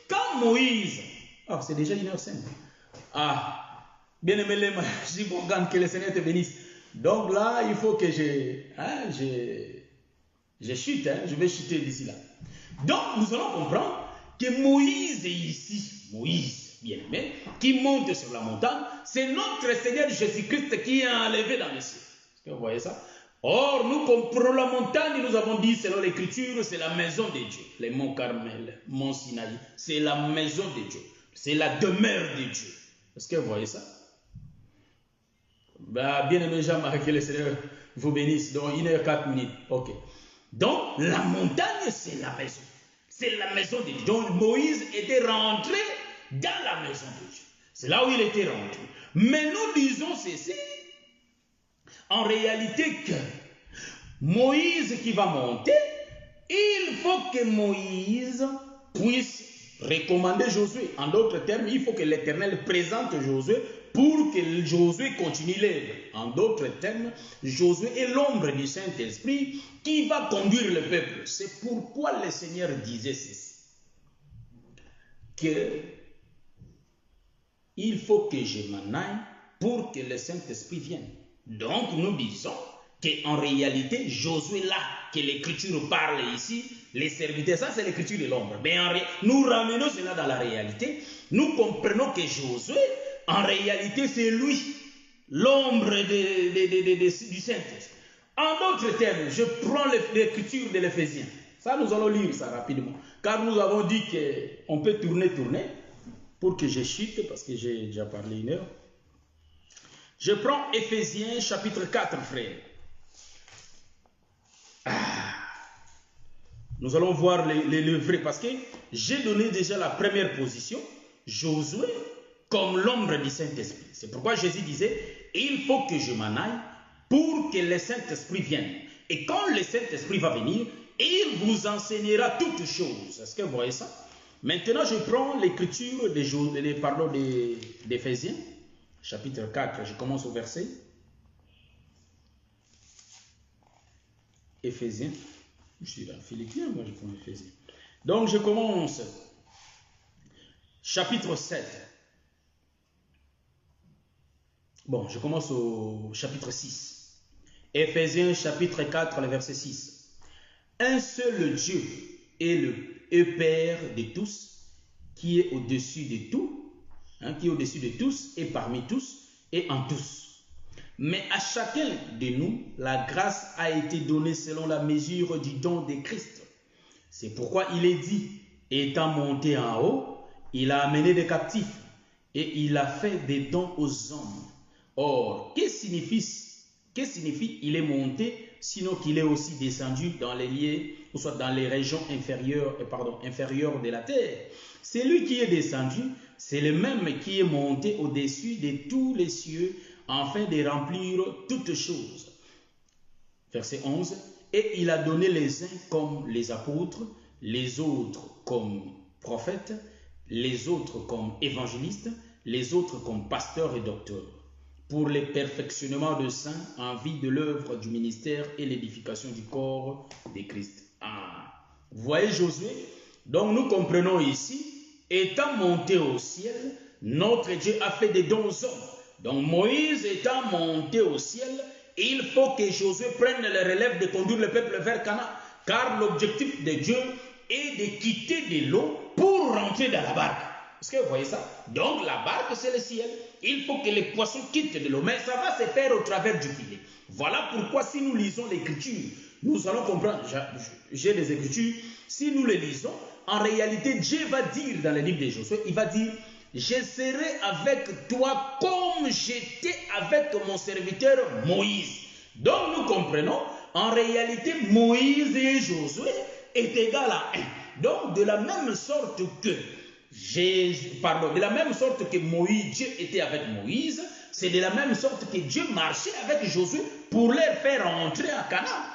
quand Moïse... Ah, c'est déjà 1h05. Ah, bien aimé, je dis que le Seigneur te bénisse. Donc là, il faut que je chute, je vais chuter d'ici là. Donc, nous allons comprendre que Moïse est ici, Moïse, bien aimé, qui monte sur la montagne, c'est notre Seigneur Jésus-Christ qui est enlevé dans les cieux. Est-ce que vous voyez ça? Or, nous comprenons la montagne, nous avons dit, selon l'Écriture, c'est la maison de Dieu. Les monts Carmel, mont Sinaï, c'est la maison de Dieu. C'est la demeure de Dieu. Est-ce que vous voyez ça? Bah, bien aimé Jean-Marc, que le Seigneur vous bénisse. Donc, 1h04. Ok. Donc, la montagne, c'est la maison. C'est la maison de Dieu. Donc, Moïse était rentré dans la maison de Dieu. C'est là où il était rentré. Mais nous disons ceci, en réalité, que Moïse qui va monter, il faut que Moïse puisse recommander Josué. En d'autres termes, il faut que l'Éternel présente Josué pour que Josué continue l'œuvre. En d'autres termes, Josué est l'ombre du Saint-Esprit qui va conduire le peuple. C'est pourquoi le Seigneur disait ceci. Que il faut que je m'en aille pour que le Saint-Esprit vienne. Donc nous disons qu'en réalité, Josué là, que l'Écriture parle ici, les serviteurs, ça c'est l'Écriture de l'ombre. Mais nous ramenons cela dans la réalité. Nous comprenons que Josué, en réalité, c'est lui, l'ombre du Saint-Esprit. En d'autres termes, je prends l'Écriture de l'Éphésiens. Ça, nous allons lire ça rapidement. Car nous avons dit qu'on peut tourner, pour que je chute, parce que j'ai déjà parlé 1 heure. Je prends Éphésiens chapitre 4, frère. Nous allons voir le vrai, parce que j'ai donné déjà la première position, Josué, comme l'ombre du Saint-Esprit. C'est pourquoi Jésus disait, il faut que je m'en aille pour que le Saint-Esprit vienne. Et quand le Saint-Esprit va venir, il vous enseignera toutes choses. Est-ce que vous voyez ça? Maintenant, je prends l'écriture d'Éphésiens, chapitre 4, je commence au verset. Éphésiens. Je suis dans Philippiens, moi je prends Éphésiens. Donc je commence. Chapitre 7. Bon, je commence au chapitre 6. Éphésiens chapitre 4, le verset 6. Un seul Dieu est le Père de tous, qui est au-dessus de tout, qui est au-dessus de tous et parmi tous et en tous. Mais à chacun de nous, la grâce a été donnée selon la mesure du don de Christ. C'est pourquoi il est dit, étant monté en haut, il a amené des captifs et il a fait des dons aux hommes. Or, que signifie il est monté, sinon qu'il est aussi descendu dans les lieux, ou soit dans les régions inférieures de la terre. C'est lui qui est descendu, c'est le même qui est monté au-dessus de tous les cieux, afin de remplir toutes choses. Verset 11. Et il a donné les uns comme les apôtres, les autres comme prophètes, les autres comme évangélistes, les autres comme pasteurs et docteurs, pour le perfectionnement de saints en vue de l'œuvre du ministère et l'édification du corps de Christ. Ah. Vous voyez Josué? Donc nous comprenons ici, étant monté au ciel, notre Dieu a fait des dons aux hommes. Donc Moïse étant monté au ciel, il faut que Josué prenne le relève de conduire le peuple vers Canaan. Car l'objectif de Dieu est de quitter de l'eau pour rentrer dans la barque. Est-ce que vous voyez ça? Donc la barque c'est le ciel. Il faut que les poissons quittent de l'eau. Mais ça va se faire au travers du filet. Voilà pourquoi si nous lisons l'écriture, nous allons comprendre. J'ai les écritures. Si nous les lisons, en réalité Dieu va dire dans le livre de Josué, il va dire: je serai avec toi comme j'étais avec mon serviteur Moïse. Donc nous comprenons, en réalité Moïse et Josué est égal à 1. Donc de la même sorte que Moïse, Dieu était avec Moïse, c'est de la même sorte que Dieu marchait avec Josué pour les faire entrer à Canaan.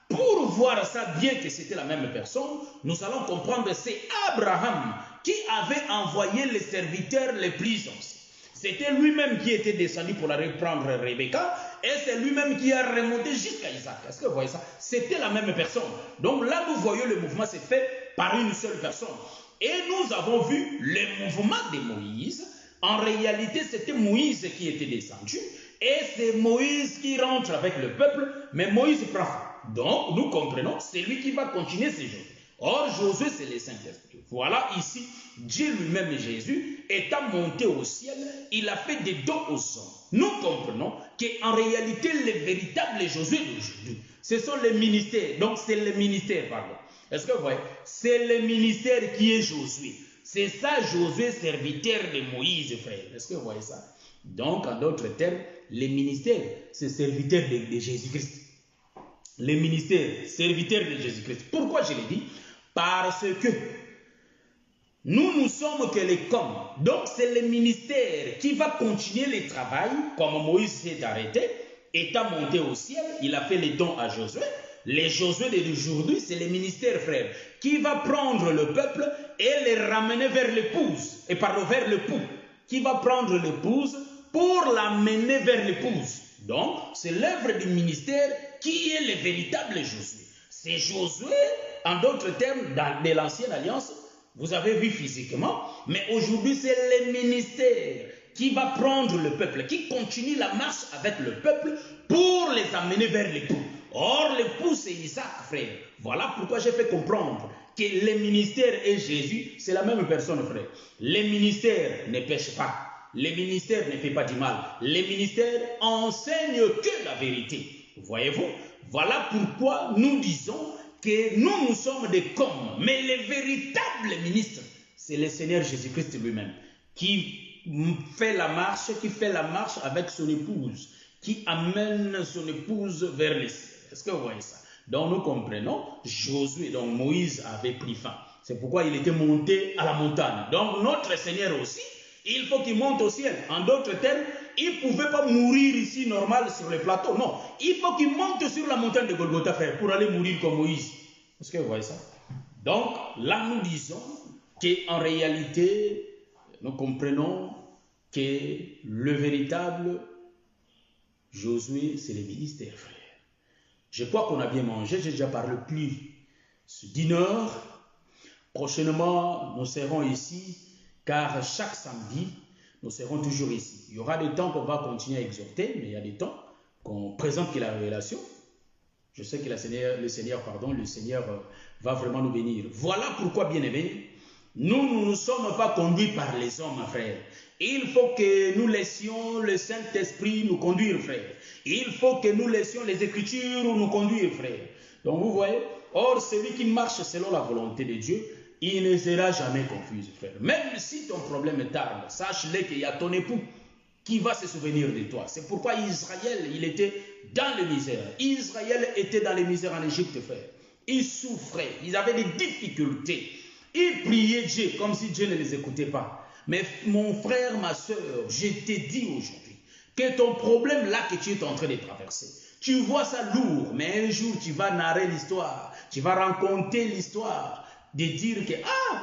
Pour voir ça bien que c'était la même personne, nous allons comprendre que c'est Abraham qui avait envoyé les serviteurs les plus anciens. C'était lui-même qui était descendu pour aller prendre Rebecca et c'est lui-même qui a remonté jusqu'à Isaac. Est-ce que vous voyez ça? C'était la même personne. Donc là, nous voyons le mouvement s'est fait par une seule personne. Et nous avons vu le mouvement de Moïse. En réalité, c'était Moïse qui était descendu et c'est Moïse qui rentre avec le peuple, mais Moïse prend. Donc, nous comprenons, c'est lui qui va continuer ces choses. Or, Josué, c'est le Saint-Esprit. Voilà ici, Dieu lui-même, Jésus, étant monté au ciel, il a fait des dons aux hommes. Nous comprenons qu'en réalité, les véritables Josué d'aujourd'hui, ce sont les ministères. Donc, c'est le ministère, pardon. Est-ce que vous voyez? C'est le ministère qui est Josué. C'est ça, Josué, serviteur de Moïse, frère. Est-ce que vous voyez ça? Donc, en d'autres termes, les ministères, c'est serviteur de Jésus-Christ. Les ministères, serviteurs de Jésus-Christ. Pourquoi je l'ai dit? Parce que nous ne sommes que les commes. Donc c'est le ministère qui va continuer le travail, comme Moïse s'est arrêté, étant monté au ciel, il a fait les dons à Josué. Les Josué d'aujourd'hui, c'est le ministère, frère, qui va prendre le peuple et les ramener vers l'épouse, et pardon, vers l'époux, qui va prendre l'épouse pour l'amener vers l'épouse. Donc, c'est l'œuvre du ministère qui est le véritable Josué. C'est Josué, en d'autres termes, de l'ancienne alliance, vous avez vu physiquement, mais aujourd'hui, c'est le ministère qui va prendre le peuple, qui continue la marche avec le peuple pour les amener vers l'époux. Or, l'époux, c'est Isaac, frère. Voilà pourquoi j'ai fait comprendre que le ministère et Jésus, c'est la même personne, frère. Le ministère ne pêche pas. Le ministère ne fait pas du mal. Le ministère enseigne que la vérité. Voyez-vous? Voilà pourquoi nous disons que nous sommes des commes. Mais le véritable ministre, c'est le Seigneur Jésus-Christ lui-même, qui fait la marche avec son épouse, qui amène son épouse vers les cieux. Est-ce que vous voyez ça? Donc nous comprenons, Josué, donc Moïse avait pris faim. C'est pourquoi il était monté à la montagne. Donc notre Seigneur aussi, il faut qu'il monte au ciel. En d'autres termes, il ne pouvait pas mourir ici normal sur le plateau. Non, il faut qu'il monte sur la montagne de Golgotha, frère, pour aller mourir comme Moïse. Est-ce que vous voyez ça? Donc là, nous disons qu'en réalité, nous comprenons que le véritable Josué, c'est le ministère, frère. Je crois qu'on a bien mangé, j'ai déjà parlé plus d'une heure. Prochainement, nous serons ici, car chaque samedi, nous serons toujours ici. Il y aura des temps qu'on va continuer à exhorter, mais il y a des temps qu'on présente que la révélation. Je sais que le Seigneur va vraiment nous bénir. Voilà pourquoi, bien-aimés, nous ne nous sommes pas conduits par les hommes, frère. Il faut que nous laissions le Saint-Esprit nous conduire, frère. Il faut que nous laissions les Écritures nous conduire, frère. Donc vous voyez, or celui qui marche selon la volonté de Dieu, il ne sera jamais confus, frère. Même si ton problème tarde, sache-le qu'il y a ton époux qui va se souvenir de toi. C'est pourquoi Israël, il était dans les misères. Israël était dans les misères en Égypte, frère. Ils souffraient, ils avaient des difficultés. Ils priaient Dieu comme si Dieu ne les écoutait pas. Mais mon frère, ma soeur, je t'ai dit aujourd'hui que ton problème là que tu es en train de traverser, tu vois ça lourd, mais un jour tu vas narrer l'histoire, tu vas raconter l'histoire, de dire que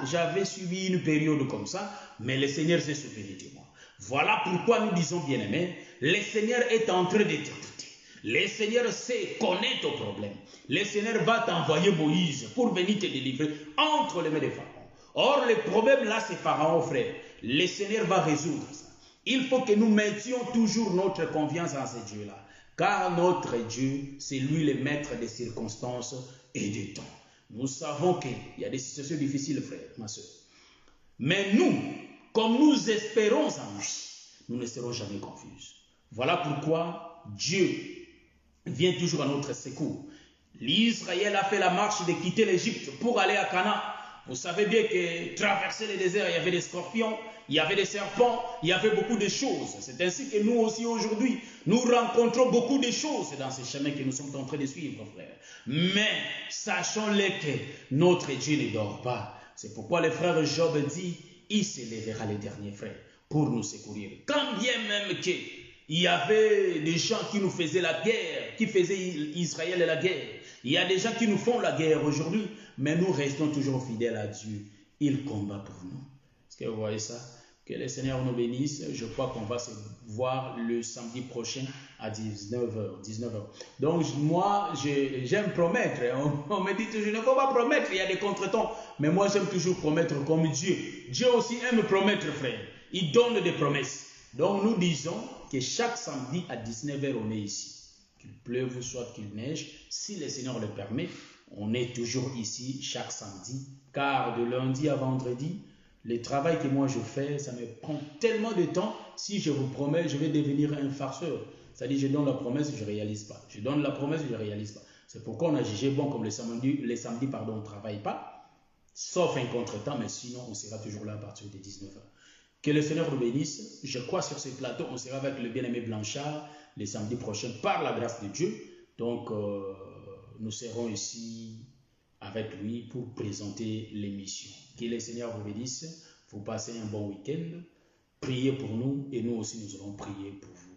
j'avais suivi une période comme ça, mais le Seigneur s'est souvenu de moi. Voilà pourquoi nous disons, bien-aimés, le Seigneur est en train de t'écouter. Le Seigneur sait, connaît ton problème. Le Seigneur va t'envoyer Moïse pour venir te délivrer entre les mains des Pharaons. Or, le problème là, c'est Pharaon, frère. Le Seigneur va résoudre ça. Il faut que nous mettions toujours notre confiance en ce Dieu-là. Car notre Dieu, c'est lui le maître des circonstances et des temps. Nous savons qu'il y a des situations difficiles, frère, ma soeur. Mais nous, comme nous espérons en lui, nous ne serons jamais confus. Voilà pourquoi Dieu vient toujours à notre secours. L'Israël a fait la marche de quitter l'Égypte pour aller à Canaan. Vous savez bien que traverser le désert, il y avait des scorpions, il y avait des serpents, il y avait beaucoup de choses. C'est ainsi que nous aussi aujourd'hui, nous rencontrons beaucoup de choses dans ce chemin que nous sommes en train de suivre, frère. Mais sachons-le que notre Dieu ne dort pas. C'est pourquoi le frère Job dit, il se lèvera les derniers frères pour nous secourir. Quand bien même qu'il y avait des gens qui nous faisaient la guerre, qui faisaient Israël la guerre. Il y a des gens qui nous font la guerre aujourd'hui, mais nous restons toujours fidèles à Dieu. Il combat pour nous. Est-ce que vous voyez ça? Que le Seigneur nous bénisse. Je crois qu'on va se voir le samedi prochain à 19h. Donc moi, j'aime promettre. On me dit toujours, il ne faut pas promettre, il y a des contretemps. Mais moi, j'aime toujours promettre comme Dieu. Dieu aussi aime promettre, frère. Il donne des promesses. Donc nous disons que chaque samedi à 19h, on est ici. Qu'il pleuve, soit qu'il neige, si le Seigneur le permet, on est toujours ici chaque samedi. Car de lundi à vendredi, le travail que moi je fais, ça me prend tellement de temps. Si je vous promets, je vais devenir un farceur. C'est-à-dire, je donne la promesse, je ne réalise pas. Je donne la promesse, je ne réalise pas. C'est pourquoi on a jugé bon, comme les samedis, on ne travaille pas, sauf un contretemps, mais sinon, on sera toujours là à partir de 19h. Que le Seigneur nous bénisse. Je crois sur ce plateau, on sera avec le bien-aimé Blanchard les samedis prochains par la grâce de Dieu. Donc, nous serons ici avec lui pour présenter l'émission. Que le Seigneur vous bénisse. Vous passez un bon week-end. Priez pour nous et nous aussi, nous allons prier pour vous.